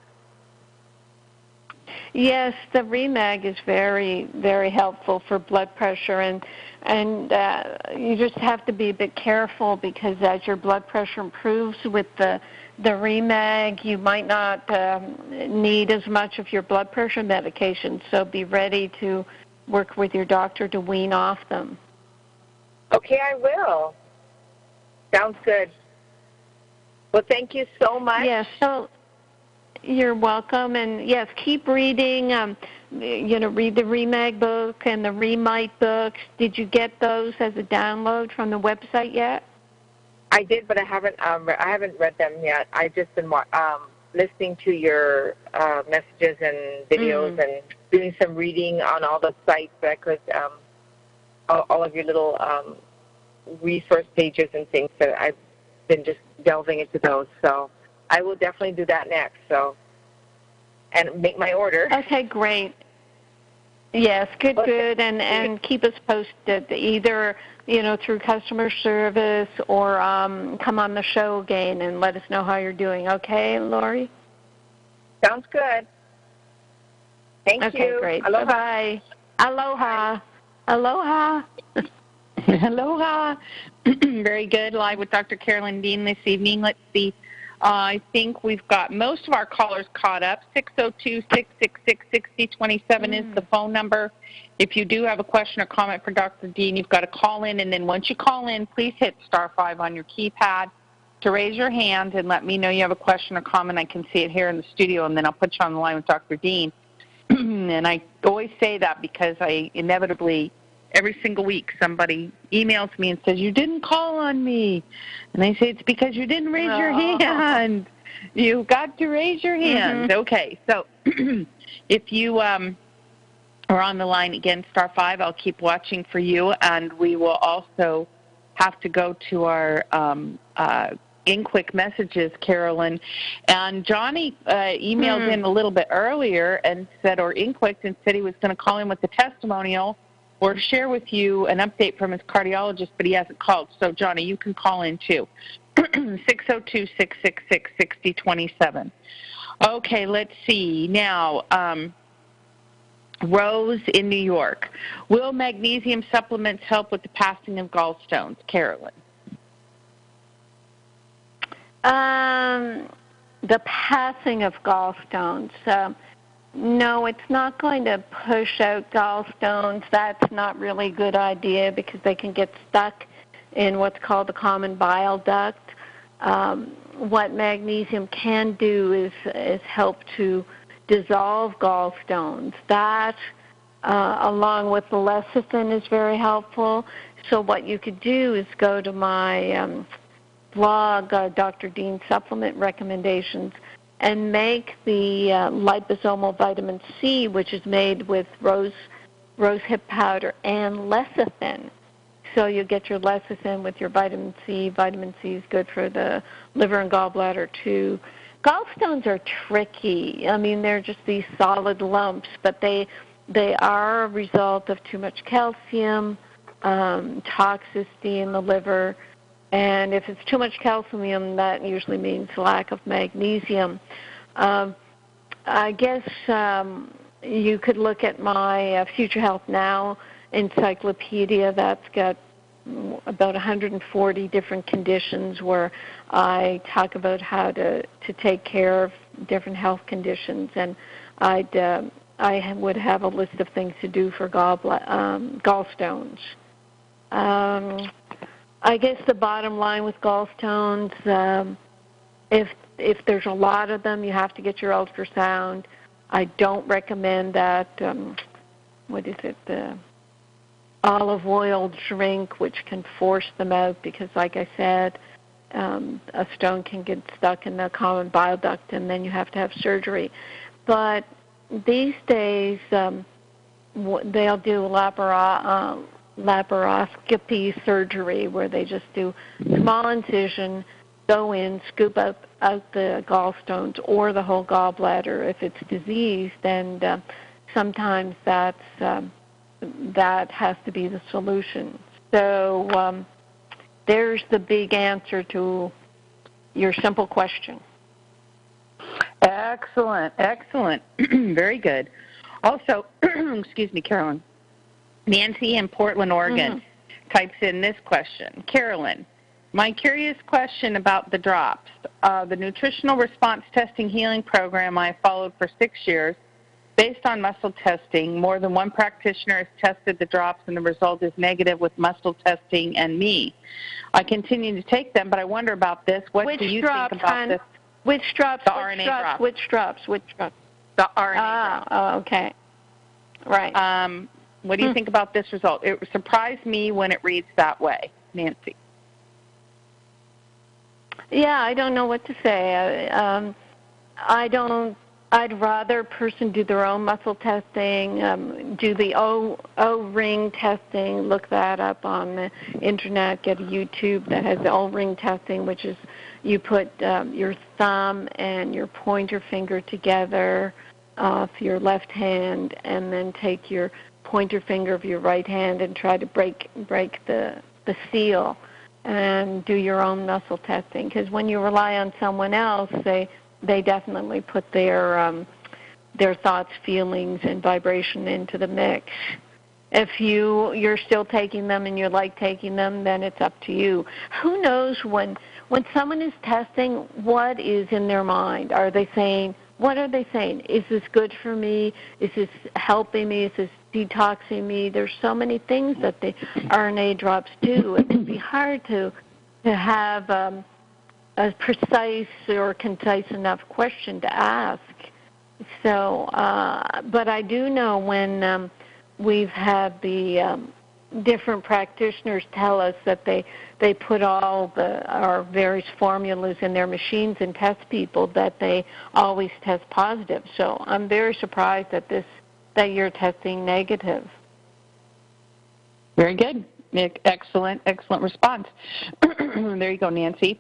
Speaker 4: Yes, the ReMag is very, very helpful for blood pressure, and you just have to be a bit careful, because as your blood pressure improves with the ReMag, you might not need as much of your blood pressure medication, so be ready to work with your doctor to wean off them.
Speaker 10: Okay, I will. Sounds good. Well, thank you so much.
Speaker 4: Yes, so you're welcome, and yes, keep reading. Read the ReMag book and the ReMite books. Did you get those as a download from the website yet?
Speaker 10: I did, but I haven't read them yet. I've just been listening to your messages and videos and doing some reading on all the sites that I could, all of your little resource pages and things that I've been just delving into those. So I will definitely do that next. So, and make my order.
Speaker 4: Okay, great. Yes, good, and keep us posted either, through customer service or come on the show again and let us know how you're doing. Okay, Lori?
Speaker 10: Sounds good. Thank you.
Speaker 4: Okay, great.
Speaker 10: Aloha.
Speaker 4: Bye-bye. Aloha. Aloha.
Speaker 2: Aloha. Very good. Live with Dr. Carolyn Dean this evening. Let's see. I think we've got most of our callers caught up. 602-666-6027 is the phone number. If you do have a question or comment for Dr. Dean, you've got to call in, and then once you call in, please hit *5 on your keypad to raise your hand and let me know you have a question or comment. I can see it here in the studio, and then I'll put you on the line with Dr. Dean. And I always say that because I inevitably, every single week, somebody emails me and says, you didn't call on me. And I say, it's because you didn't raise your hand. You've got to raise your hand. Okay, so if you are on the line again, *5, I'll keep watching for you. And we will also have to go to our in-quick messages, Carolyn. And Johnny emailed in a little bit earlier and said, or in-quick, and said he was going to call in with the testimonial or share with you an update from his cardiologist, but he hasn't called. So, Johnny, you can call in, too. 602-666-6027. Okay, let's see. Now, Rose in New York. Will magnesium supplements help with the passing of gallstones? Carolyn.
Speaker 4: The passing of gallstones. No, it's not going to push out gallstones. That's not really a good idea because they can get stuck in what's called the common bile duct. What magnesium can do is help to dissolve gallstones. That, along with the lecithin, is very helpful. So what you could do is go to my blog, Dr. Dean Supplement Recommendations, and make the liposomal vitamin C, which is made with rosehip powder and lecithin. So you get your lecithin with your vitamin C. Vitamin C is good for the liver and gallbladder, too. Gallstones are tricky. I mean, they're just these solid lumps, but they are a result of too much calcium, toxicity in the liver. And if it's too much calcium, that usually means lack of magnesium. I guess you could look at my Future Health Now encyclopedia. That's got about 140 different conditions where I talk about how to take care of different health conditions. And I would have a list of things to do for gallstones. I guess the bottom line with gallstones, if there's a lot of them, you have to get your ultrasound. I don't recommend that, the olive oil drink, which can force them out because, like I said, a stone can get stuck in the common bile duct and then you have to have surgery. But these days, they'll do laparoscopy surgery where they just do small incision, go in, scoop out the gallstones or the whole gallbladder if it's diseased, and sometimes that has to be the solution. So there's the big answer to your simple question.
Speaker 2: Excellent. Very good. Also, excuse me, Carolyn, Nancy in Portland, Oregon, types in this question. Carolyn, my curious question about the drops. The Nutritional Response Testing Healing Program I followed for 6 years, based on muscle testing, more than one practitioner has tested the drops and the result is negative with muscle testing and me. I continue to take them, but I wonder about this. What do you think about this?
Speaker 4: Which drops?
Speaker 2: The RNA drops.
Speaker 4: Which drops?
Speaker 2: The RNA drops.
Speaker 4: Oh, okay. Right.
Speaker 2: What do you think about this result? It surprised me when it reads that way. Nancy.
Speaker 4: Yeah, I don't know what to say. I'd rather a person do their own muscle testing, do the O-ring testing, look that up on the internet, get a YouTube that has the O-ring testing, which is you put your thumb and your pointer finger together for your left hand and then take your pointer finger of your right hand and try to break the seal and do your own muscle testing. Because when you rely on someone else, they definitely put their thoughts, feelings, and vibration into the mix. If you're still taking them and you like taking them, then it's up to you. Who knows when someone is testing, what is in their mind? Are they saying, what are they saying? Is this good for me? Is this helping me? Is this detoxing me? There's so many things that the RNA drops do. It can be hard to have a precise or concise enough question to ask. So, but I do know when we've had the different practitioners tell us that they put all our various formulas in their machines and test people, that they always test positive. So I'm very surprised that you're testing negative.
Speaker 2: Very good. Excellent response. There you go, Nancy.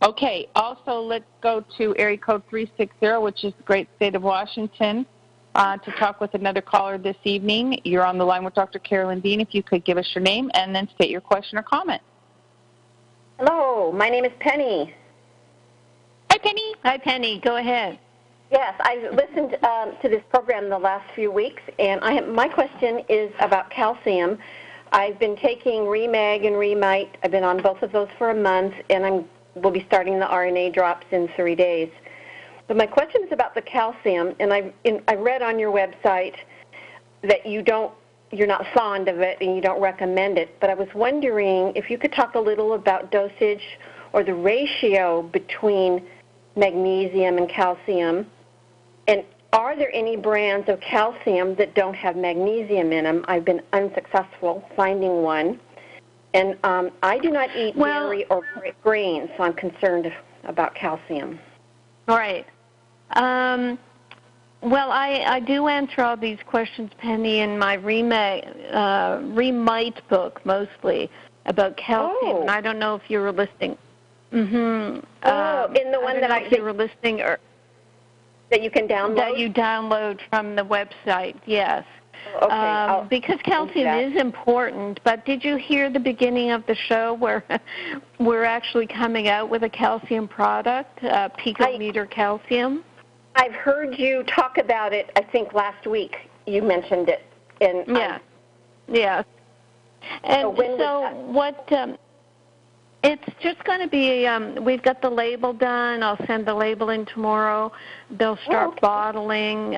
Speaker 2: Okay, also let's go to area code 360, which is the great state of Washington, to talk with another caller this evening. You're on the line with Dr. Carolyn Dean. If you could give us your name and then state your question or comment.
Speaker 11: Hello, my name is Penny.
Speaker 2: Hi, Penny.
Speaker 4: Hi, Penny. Go ahead.
Speaker 11: Yes, I've listened to this program the last few weeks, and my question is about calcium. I've been taking ReMag and ReMite. I've been on both of those for a month, and we'll be starting the RNA drops in 3 days. But my question is about the calcium, and I read on your website that you're not fond of it and you don't recommend it. But I was wondering if you could talk a little about dosage or the ratio between magnesium and calcium, and are there any brands of calcium that don't have magnesium in them? I've been unsuccessful finding one. And I do not eat dairy or grains, so I'm concerned about calcium.
Speaker 4: All right. Well, I do answer all these questions, Penny, in my ReMite book, mostly, about calcium.
Speaker 11: Oh.
Speaker 4: And I don't know if you were listening.
Speaker 11: In the one that
Speaker 4: you were listening, or
Speaker 11: that you can download?
Speaker 4: That you download from the website, yes.
Speaker 11: Okay.
Speaker 4: Because calcium is important, but did you hear the beginning of the show where we're actually coming out with a calcium product, picometer calcium?
Speaker 11: I've heard you talk about it, I think last week you mentioned it.
Speaker 4: Yeah. And it's just going to be, we've got the label done. I'll send the label in tomorrow. They'll start bottling.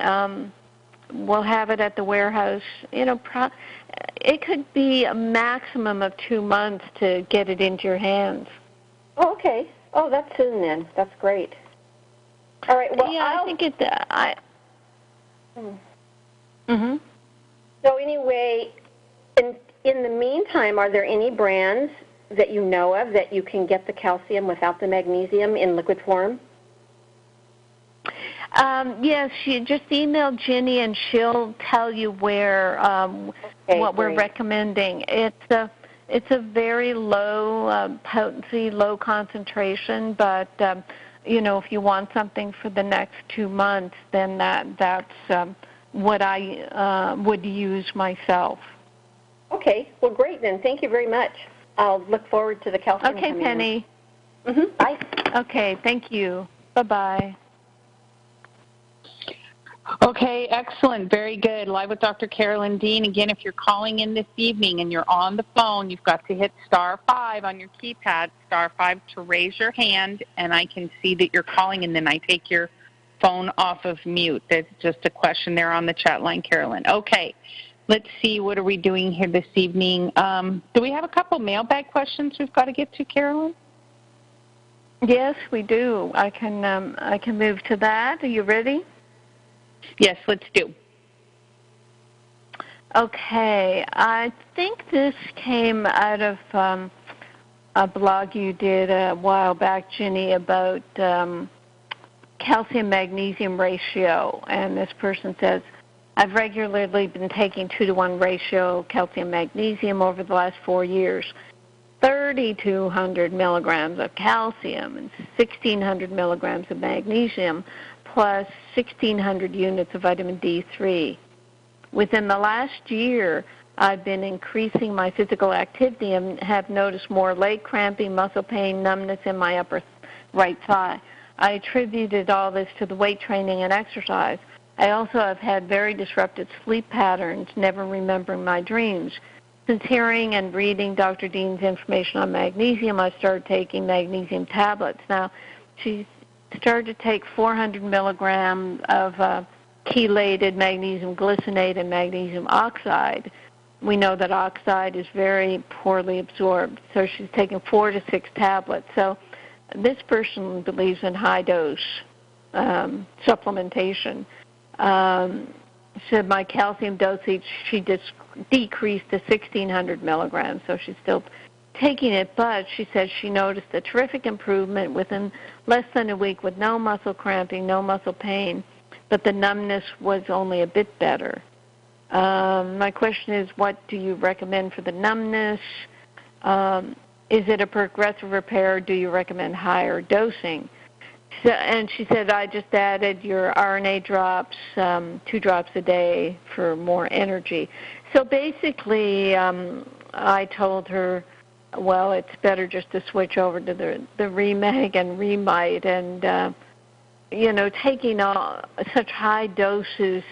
Speaker 4: We'll have it at the warehouse. It could be a maximum of 2 months to get it into your hands.
Speaker 11: Oh, okay. Oh, that's soon then. That's great. All right. Well,
Speaker 4: I think it.
Speaker 11: So anyway, in the meantime, are there any brands that you know of that you can get the calcium without the magnesium in liquid form?
Speaker 4: Yes, you just email Ginny and she'll tell you where what we're recommending. It's a very low potency, low concentration, but if you want something for the next 2 months, then that's what I would use myself.
Speaker 11: Okay. Well, great then. Thank you very much. I'll look forward to the calcium.
Speaker 4: Okay, Penny.
Speaker 11: Bye.
Speaker 4: Okay, thank you. Bye-bye.
Speaker 2: Okay, excellent. Very good. Live with Dr. Carolyn Dean. Again, if you're calling in this evening and you're on the phone, you've got to hit *5 on your keypad, *5 to raise your hand, and I can see that you're calling, and then I take your phone off of mute. There's just a question there on the chat line, Carolyn. Okay, let's see. What are we doing here this evening? Do we have a couple mailbag questions we've got to get to, Carolyn?
Speaker 4: Yes, we do. I can move to that. Are you ready?
Speaker 2: Yes, let's do.
Speaker 4: Okay, I think this came out of a blog you did a while back, Ginny, about calcium-magnesium ratio, and this person says, I've regularly been taking 2-to-1 ratio calcium-magnesium over the last 4 years. 3,200 milligrams of calcium and 1,600 milligrams of magnesium, plus 1,600 units of vitamin D3. Within the last year, I've been increasing my physical activity and have noticed more leg cramping, muscle pain, numbness in my upper right thigh. I attributed all this to the weight training and exercise. I also have had very disrupted sleep patterns, never remembering my dreams. Since hearing and reading Dr. Dean's information on magnesium, I started taking magnesium tablets. Now, she started to take 400 milligrams of chelated magnesium glycinate and magnesium oxide. We know that oxide is very poorly absorbed, so she's taking 4 to 6 tablets. So this person believes in high-dose supplementation. Said my calcium dosage, she just decreased to 1,600 milligrams, so she's still taking it, but she says she noticed a terrific improvement within less than a week with no muscle cramping, no muscle pain, but the numbness was only a bit better. My question is, what do you recommend for the numbness? Is it a progressive repair, or do you recommend higher dosing? So, and she said, I just added your RNA drops, 2 drops a day for more energy. So basically, I told her, well, it's better just to switch over to the ReMag and ReMite. And, taking such high doses,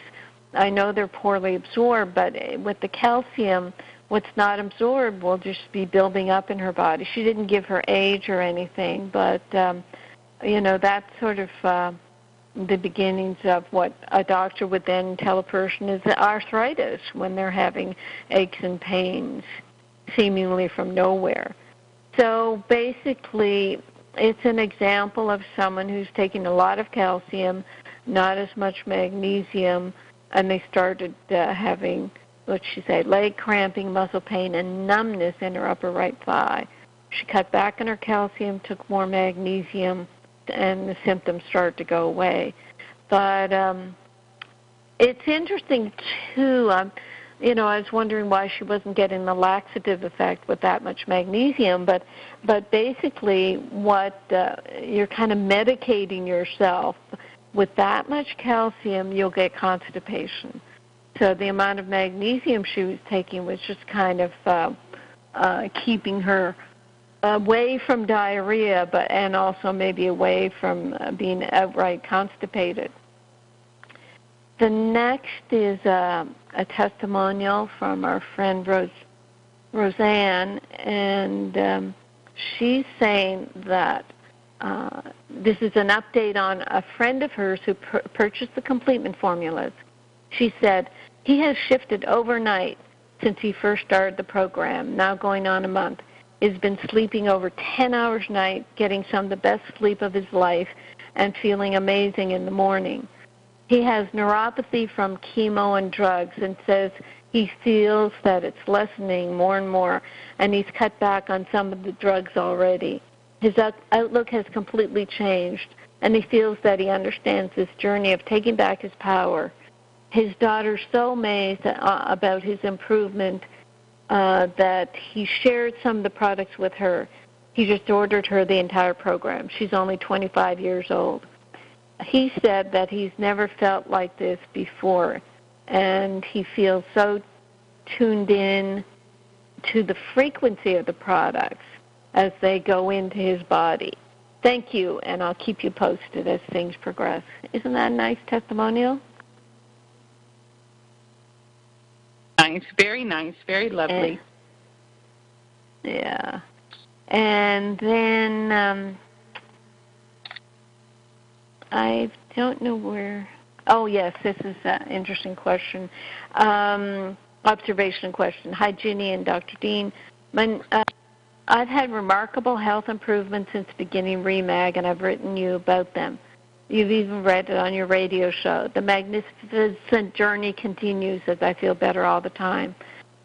Speaker 4: I know they're poorly absorbed, but with the calcium, what's not absorbed will just be building up in her body. She didn't give her age or anything, but, that's sort of the beginnings of what a doctor would then tell a person is arthritis when they're having aches and pains seemingly from nowhere. So basically, it's an example of someone who's taking a lot of calcium, not as much magnesium, and they started having, what she said, leg cramping, muscle pain, and numbness in her upper right thigh. She cut back on her calcium, took more magnesium, and the symptoms started to go away. But it's interesting, too. I was wondering why she wasn't getting the laxative effect with that much magnesium, but basically what you're kind of medicating yourself. With that much calcium, you'll get constipation. So the amount of magnesium she was taking was just kind of keeping her away from diarrhea, and also maybe away from being outright constipated. The next is a testimonial from our friend Roseanne, and she's saying that this is an update on a friend of hers who purchased the completement formulas. She said, he has shifted overnight since he first started the program, now going on a month. He's been sleeping over 10 hours a night, getting some of the best sleep of his life, and feeling amazing in the morning. He has neuropathy from chemo and drugs and says he feels that it's lessening more and more, and he's cut back on some of the drugs already. His outlook has completely changed, and he feels that he understands this journey of taking back his power. His daughter's so amazed about his improvement that he shared some of the products with her. He just ordered her the entire program. She's only 25 years old. He said that he's never felt like this before, and he feels so tuned in to the frequency of the products as they go into his body. Thank you, and I'll keep you posted as things progress. Isn't that a nice testimonial?
Speaker 2: Nice, very lovely.
Speaker 4: Yeah. And then I don't know where. Oh, yes, this is an interesting question. Observation question. Hi, Ginny and Dr. Dean. I've had remarkable health improvements since beginning ReMag, and I've written you about them. You've even read it on your radio show. The magnificent journey continues as I feel better all the time.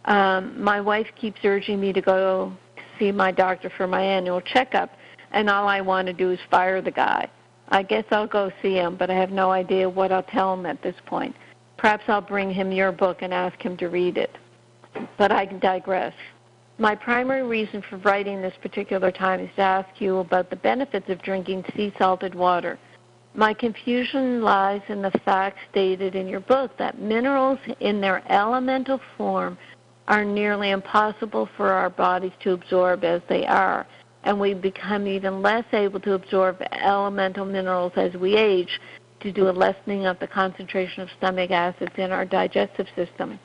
Speaker 4: My wife keeps urging me to go see my doctor for my annual checkup, and all I want to do is fire the guy. I guess I'll go see him, but I have no idea what I'll tell him at this point. Perhaps I'll bring him your book and ask him to read it. But I can digress. My primary reason for writing this particular time is to ask you about the benefits of drinking sea-salted water. My confusion lies in the fact stated in your book that minerals in their elemental form are nearly impossible for our bodies to absorb as they are, and we become even less able to absorb elemental minerals as we age. to do a lessening of the concentration of stomach acids in our digestive system.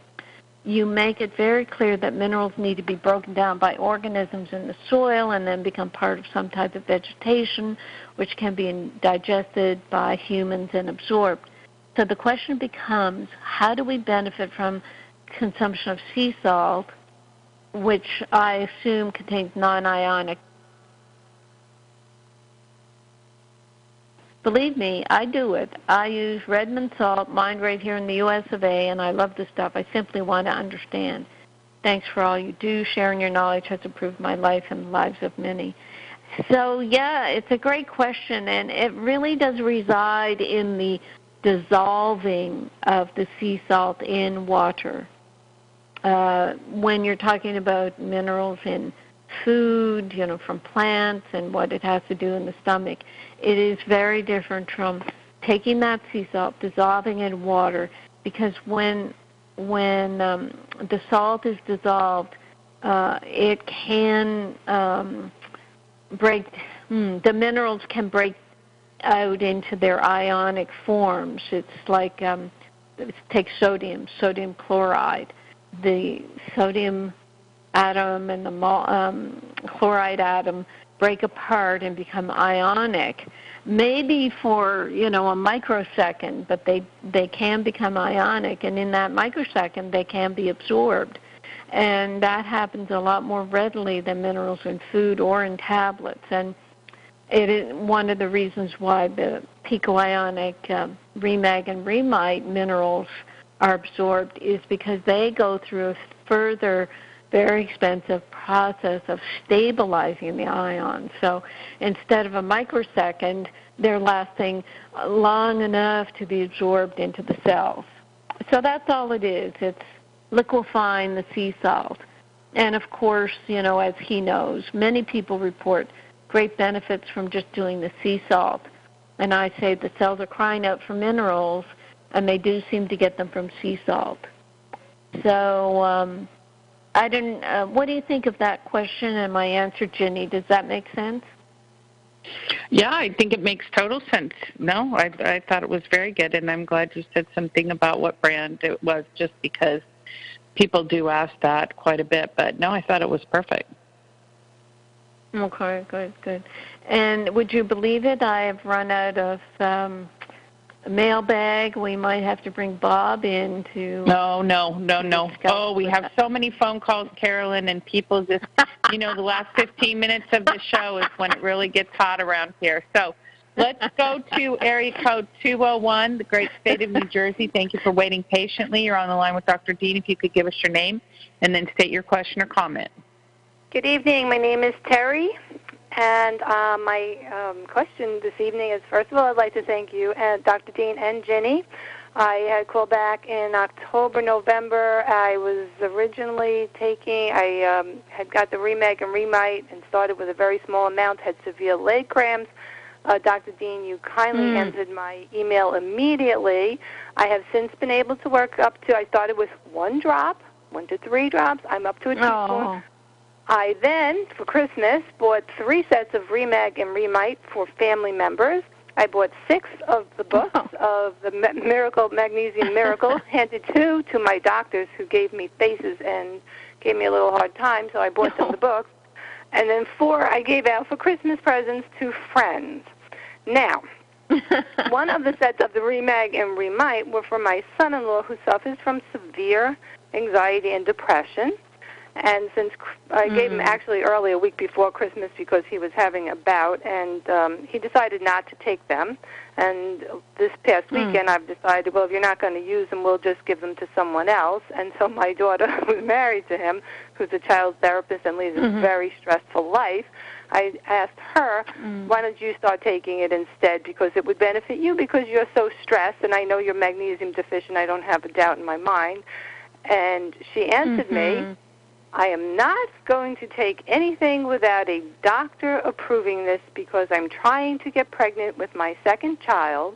Speaker 4: You make it very clear that minerals need to be broken down by organisms in the soil and then become part of some type of vegetation, which can be digested by humans and absorbed. So the question becomes, how do we benefit from consumption of sea salt, which I assume contains non-ionic? Believe me, I do it. I use Redmond salt, mined right here in the U.S. of A., and I love this stuff. I simply want to understand. Thanks for all you do. Sharing your knowledge has improved my life and the lives of many. So, yeah, it's a great question, and it really does reside in the dissolving of the sea salt in water. When you're talking about minerals in food, from plants and what it has to do in the stomach, it is very different from taking that sea salt, dissolving it in water, because when the salt is dissolved, it can break, the minerals can break out into their ionic forms. It's like, take sodium chloride. The sodium atom and the chloride atom break apart and become ionic, maybe for a microsecond, but they can become ionic, and in that microsecond they can be absorbed, and that happens a lot more readily than minerals in food or in tablets. And it is one of the reasons why the picoionic ReMag and ReMite minerals are absorbed, is because they go through a further very expensive process of stabilizing the ions. So instead of a microsecond, they're lasting long enough to be absorbed into the cells. So that's all it is. It's liquefying the sea salt. And of course, as he knows, many people report great benefits from just doing the sea salt. And I say the cells are crying out for minerals, and they do seem to get them from sea salt. So what do you think of that question and my answer, Ginny? Does that make sense?
Speaker 2: Yeah, I think it makes total sense. No, I thought it was very good, and I'm glad you said something about what brand it was, just because people do ask that quite a bit. But no, I thought it was perfect.
Speaker 4: Okay, good. And would you believe it? I have run out of Mailbag. We might have to bring Bob in to... No.
Speaker 2: Oh, we have so many phone calls, Carolyn, and people just, the last 15 minutes of the show is when it really gets hot around here. So let's go to area code 201, the great state of New Jersey. Thank you for waiting patiently. You're on the line with Dr. Dean. If you could give us your name and then state your question or comment.
Speaker 12: Good evening. My name is Terry. And my question this evening is, first of all, I'd like to thank you, Dr. Dean and Ginny. I had called back in October, November. I was originally I had got the ReMag and ReMite and started with a very small amount, had severe leg cramps. Dr. Dean, you kindly answered my email immediately. I have since been able to work up to, I started with 1 to 3 drops. I'm up to a teaspoon. I then, for Christmas, bought 3 sets of ReMag and ReMite for family members. I bought 6 of the books of the Magnesium Miracle, handed 2 to my doctors who gave me faces and gave me a little hard time, so I bought them the books. And then 4 I gave out for Christmas presents to friends. Now, one of the sets of the ReMag and ReMite were for my son-in-law, who suffers from severe anxiety and depression. And since I gave him actually early, a week before Christmas, because he was having a bout, and he decided not to take them. And this past weekend, I've decided, well, if you're not going to use them, we'll just give them to someone else. And so my daughter, who's married to him, who's a child therapist and leads a very stressful life, I asked her, why don't you start taking it instead, because it would benefit you, because you're so stressed, and I know you're magnesium deficient. I don't have a doubt in my mind. And she answered me, I am not going to take anything without a doctor approving this, because I'm trying to get pregnant with my second child.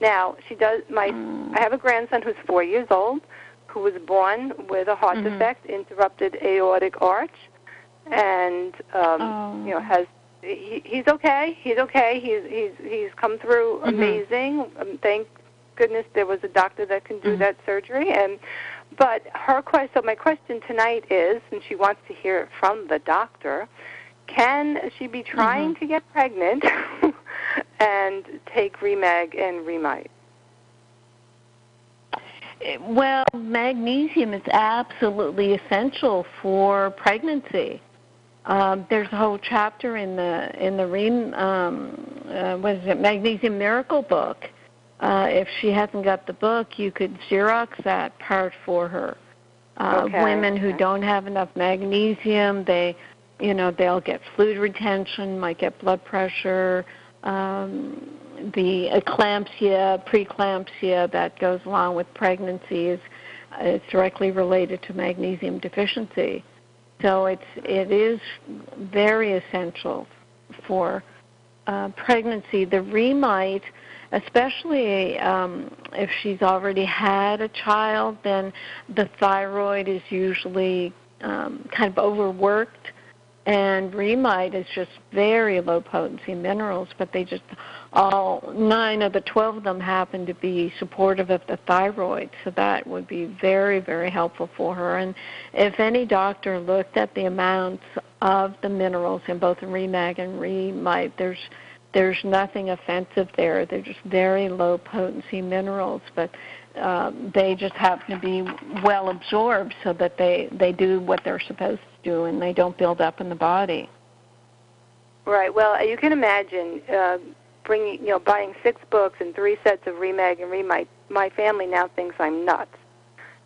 Speaker 12: Now, I have a grandson who's 4 years old, who was born with a heart defect, interrupted aortic arch, and has he's okay. He's okay. He's come through amazing. Thank goodness there was a doctor that can do that surgery. But my question tonight is, and she wants to hear it from the doctor, can she be trying to get pregnant and take ReMag and ReMite?
Speaker 4: Well, magnesium is absolutely essential for pregnancy. There's a whole chapter in the Magnesium Miracle book. If she hasn't got the book, you could Xerox that part for her. Women who don't have enough magnesium, they'll get fluid retention, might get blood pressure, the eclampsia, preeclampsia that goes along with pregnancy is directly related to magnesium deficiency. So it is very essential for pregnancy. The ReMite, especially if she's already had a child, then the thyroid is usually kind of overworked, and ReMite is just very low potency minerals, but they just, all 9 of the 12 of them happen to be supportive of the thyroid, so that would be very, very helpful for her. And if any doctor looked at the amounts of the minerals in both ReMag and ReMite, there's nothing offensive there. They're just very low potency minerals, but they just happen to be well absorbed so that they do what they're supposed to do and they don't build up in the body.
Speaker 12: Right. Well, you can imagine buying 6 books and 3 sets of ReMag and ReMite. My family now thinks I'm nuts,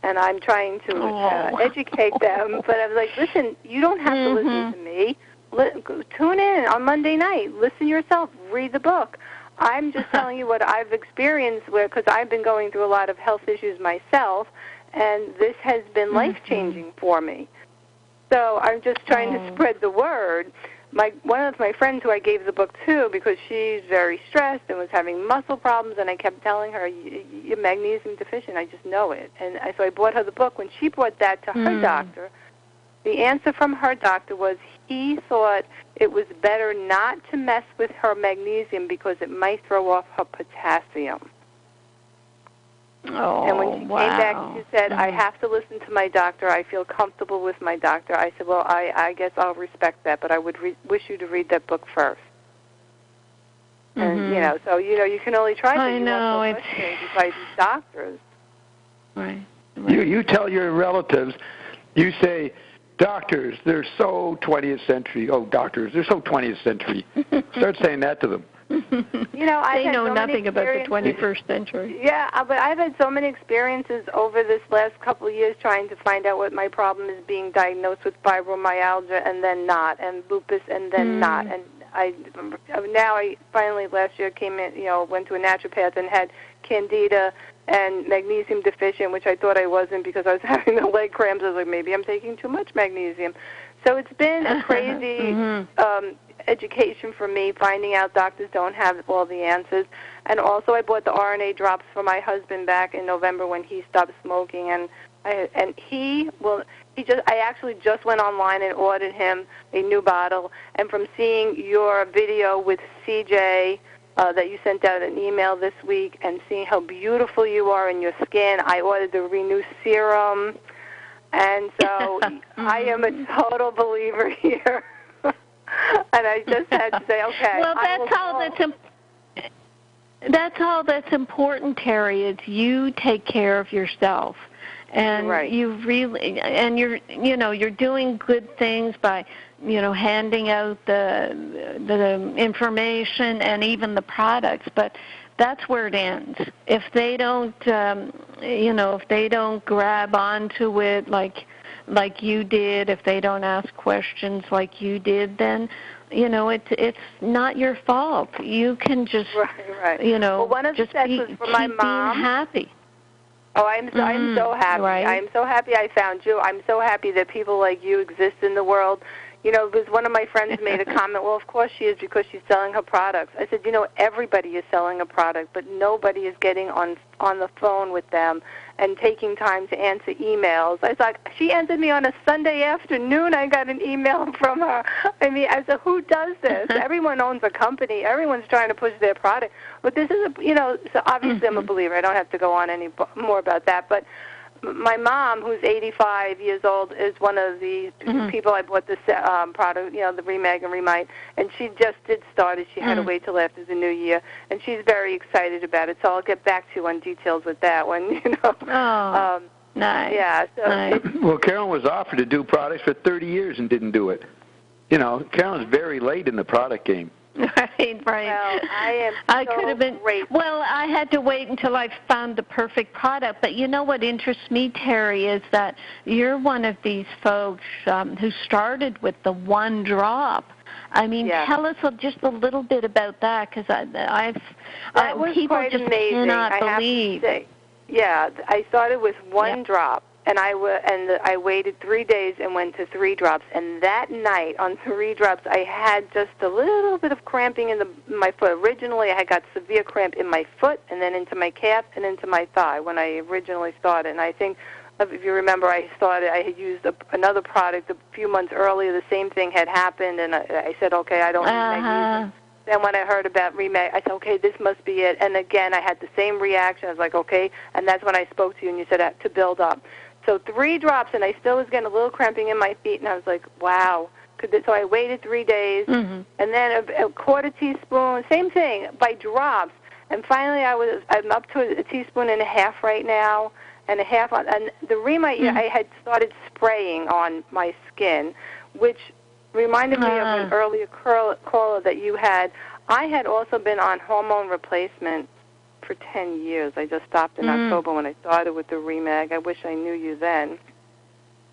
Speaker 12: and I'm trying to educate them. But I'm like, listen, you don't have to listen to me. Tune in on Monday night. Listen yourself. Read the book. I'm just telling you what I've experienced because I've been going through a lot of health issues myself, and this has been life-changing for me. So I'm just trying to spread the word. One of my friends who I gave the book to, because she's very stressed and was having muscle problems, and I kept telling her, you're magnesium deficient, I just know it. And so I bought her the book. When she brought that to her doctor, the answer from her doctor was he thought it was better not to mess with her magnesium because it might throw off her potassium. And when she came back, she said, I have to listen to my doctor. I feel comfortable with my doctor. I said, well, I guess I'll respect that, but I would wish you to read that book first. And, so, you can only try to by these doctors.
Speaker 4: Right.
Speaker 9: You tell your relatives, you say, doctors, they're so 20th century. Oh, doctors, they're so 20th century. Start saying that to them.
Speaker 4: They know nothing about the 21st century.
Speaker 12: Yeah, but I've had so many experiences over this last couple of years trying to find out what my problem is, being diagnosed with fibromyalgia and then not, and lupus and then not. And I finally last year came in, went to a naturopath and had candida and magnesium deficient, which I thought I wasn't because I was having the leg cramps. I was like, maybe I'm taking too much magnesium. So it's been a crazy education for me, finding out doctors don't have all the answers. And also I bought the RNA drops for my husband back in November when he stopped smoking, and I actually just went online and ordered him a new bottle. And from seeing your video with CJ that you sent out an email this week and seeing how beautiful you are in your skin, I ordered the Renew Serum. And so I am a total believer here. And I just had to say, okay.
Speaker 4: Well, that's all that's important, Terry, is you take care of yourself. And you really, and you're doing good things by, handing out the information and even the products, but that's where it ends. If they don't, if they don't grab onto it like you did, if they don't ask questions like you did, then it's not your fault. You can just
Speaker 12: well, one of the sets was for my mom.
Speaker 4: Being happy.
Speaker 12: Oh, I'm so happy.
Speaker 4: Right.
Speaker 12: I'm so happy I found you. I'm so happy that people like you exist in the world. because one of my friends made a comment, well, of course she is because she's selling her products. I said, everybody is selling a product, but nobody is getting on the phone with them and taking time to answer emails. I thought, she answered me on a Sunday afternoon. I got an email from her. I said, who does this? Everyone owns a company. Everyone's trying to push their product. But this is, so obviously I'm a believer. I don't have to go on any more about that. But my mom, who's 85 years old, is one of the people I bought this product, the Remag and Remite, and she just did start it. She had to wait till after the new year, and she's very excited about it. So I'll get back to you on details with that one.
Speaker 4: Oh, nice.
Speaker 12: Yeah. So
Speaker 4: nice.
Speaker 9: Well, Carolyn was offered to do products for 30 years and didn't do it. Carolyn's very late in the product game.
Speaker 4: Right.
Speaker 12: Well, I could have been great.
Speaker 4: Well, I had to wait until I found the perfect product. But what interests me, Terry, is that you're one of these folks who started with the one drop. Tell us just a little bit about that, because
Speaker 12: that was
Speaker 4: people
Speaker 12: quite
Speaker 4: just
Speaker 12: amazing.
Speaker 4: cannot believe.
Speaker 12: Have to say. Yeah, I started with one drop. And I waited 3 days and went to 3 drops. And that night, on 3 drops, I had just a little bit of cramping in my foot. Originally, I had got severe cramp in my foot and then into my calf and into my thigh when I originally started. And I think, if you remember, I had used another product a few months earlier. The same thing had happened, and I said, okay, I don't need magnesium. Then when I heard about Remag, I said, okay, this must be it. And again, I had the same reaction. I was like, okay. And that's when I spoke to you, and you said to build up. So 3 drops, and I still was getting a little cramping in my feet, and I was like, wow. So I waited 3 days, and then a quarter teaspoon, same thing, by drops. And finally, I'm up to a teaspoon and a half right now, and a half on. And the Remite, I had started spraying on my skin, which reminded me of an earlier caller that you had. I had also been on hormone replacement for 10 years. I just stopped in October when I started with the Remag. I wish I knew you then.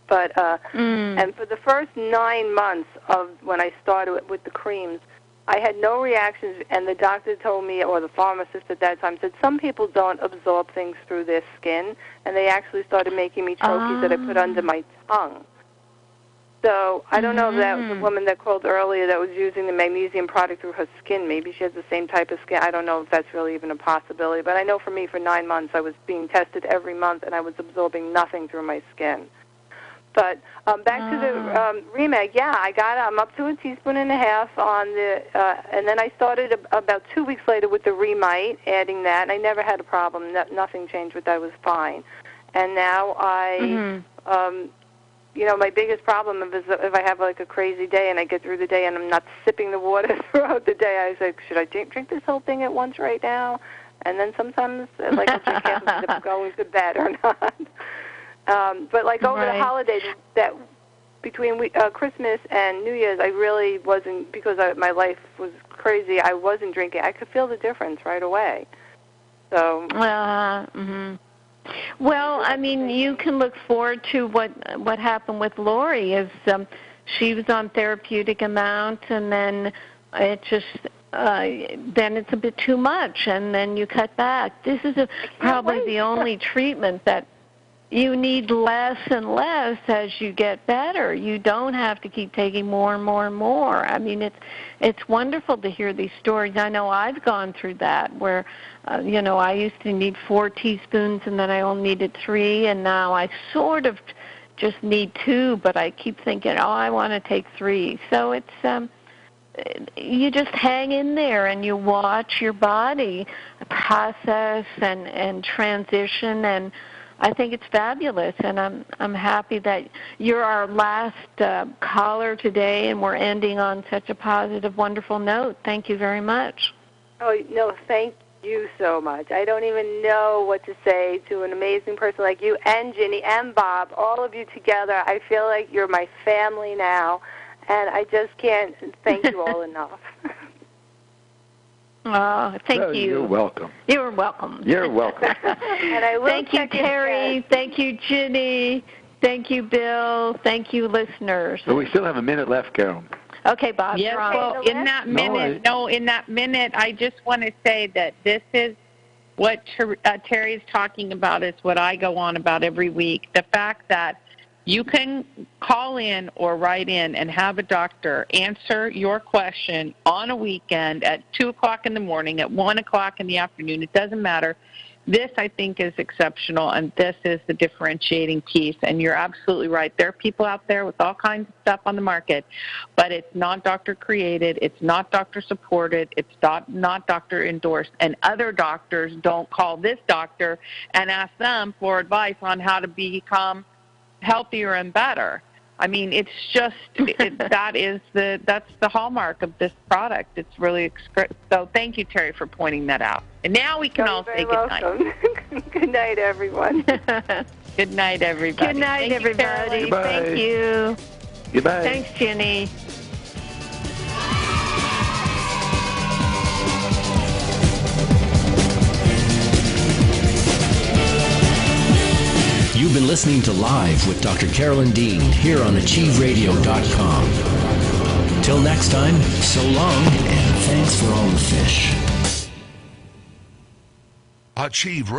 Speaker 12: But and for the first 9 months of when I started with the creams, I had no reactions, and the doctor told me, or the pharmacist at that time said, some people don't absorb things through their skin, and they actually started making me troches that I put under my tongue. So I don't know if that was the woman that called earlier that was using the magnesium product through her skin. Maybe she has the same type of skin. I don't know if that's really even a possibility. But I know for me, for 9 months, I was being tested every month, and I was absorbing nothing through my skin. But back to the Remag, I'm up to a teaspoon and a half on the, and then I started about 2 weeks later with the Remite, adding that, and I never had a problem. Nothing changed with that. I was fine. And now my biggest problem is if I have like a crazy day and I get through the day and I'm not sipping the water throughout the day, I was like, should I drink this whole thing at once right now? And then sometimes, like, I'll drink half of it if I'm going to bed or not. But like over the holidays, that between Christmas and New Year's, I really wasn't, because my life was crazy, I wasn't drinking. I could feel the difference right away. So.
Speaker 4: Well, you can look forward to what happened with Lori. Is she was on therapeutic amount, and then it just then it's a bit too much, and then you cut back. This is probably the only treatment that you need less and less as you get better. You don't have to keep taking more and more and more. It's wonderful to hear these stories. I know I've gone through that where, I used to need 4 teaspoons and then I only needed 3, and now I sort of just need 2, but I keep thinking, I want to take 3. So it's you just hang in there and you watch your body process and transition, and I think it's fabulous, and I'm happy that you're our last caller today, and we're ending on such a positive, wonderful note. Thank you very much.
Speaker 12: Oh, no, thank you so much. I don't even know what to say to an amazing person like you and Ginny and Bob, all of you together. I feel like you're my family now, and I just can't thank you all enough.
Speaker 4: Oh, thank you.
Speaker 9: You're welcome.
Speaker 4: You're welcome.
Speaker 9: You're welcome.
Speaker 12: And I will
Speaker 4: thank you, Terry. Thank you, Ginny. Thank you, Bill. Thank you, listeners.
Speaker 9: But we still have a minute left, Carolyn.
Speaker 4: Okay, Bob.
Speaker 2: Yes, well, in that minute, I just want to say that this is what Terry is talking about. Is what I go on about every week. The fact that You can call in or write in and have a doctor answer your question on a weekend at 2 o'clock in the morning, at 1 o'clock in the afternoon. It doesn't matter. This, I think, is exceptional, and this is the differentiating piece. And you're absolutely right. There are people out there with all kinds of stuff on the market, but it's not doctor-created. It's not doctor-supported. It's not doctor-endorsed. And other doctors don't call this doctor and ask them for advice on how to become healthier and better. I mean, it's just that's the hallmark of this product. It's really so. Thank you, Terry, for pointing that out. And now we can all say good night.
Speaker 12: Good night, everyone.
Speaker 2: Good night, everybody.
Speaker 4: Good night, everybody.
Speaker 9: Goodbye.
Speaker 4: Thank you.
Speaker 9: Goodbye.
Speaker 4: Thanks, Jenny.
Speaker 3: You've been listening to Live with Dr. Carolyn Dean here on AchieveRadio.com. Till next time, so long, and thanks for all the fish.
Speaker 1: Achieve Radio.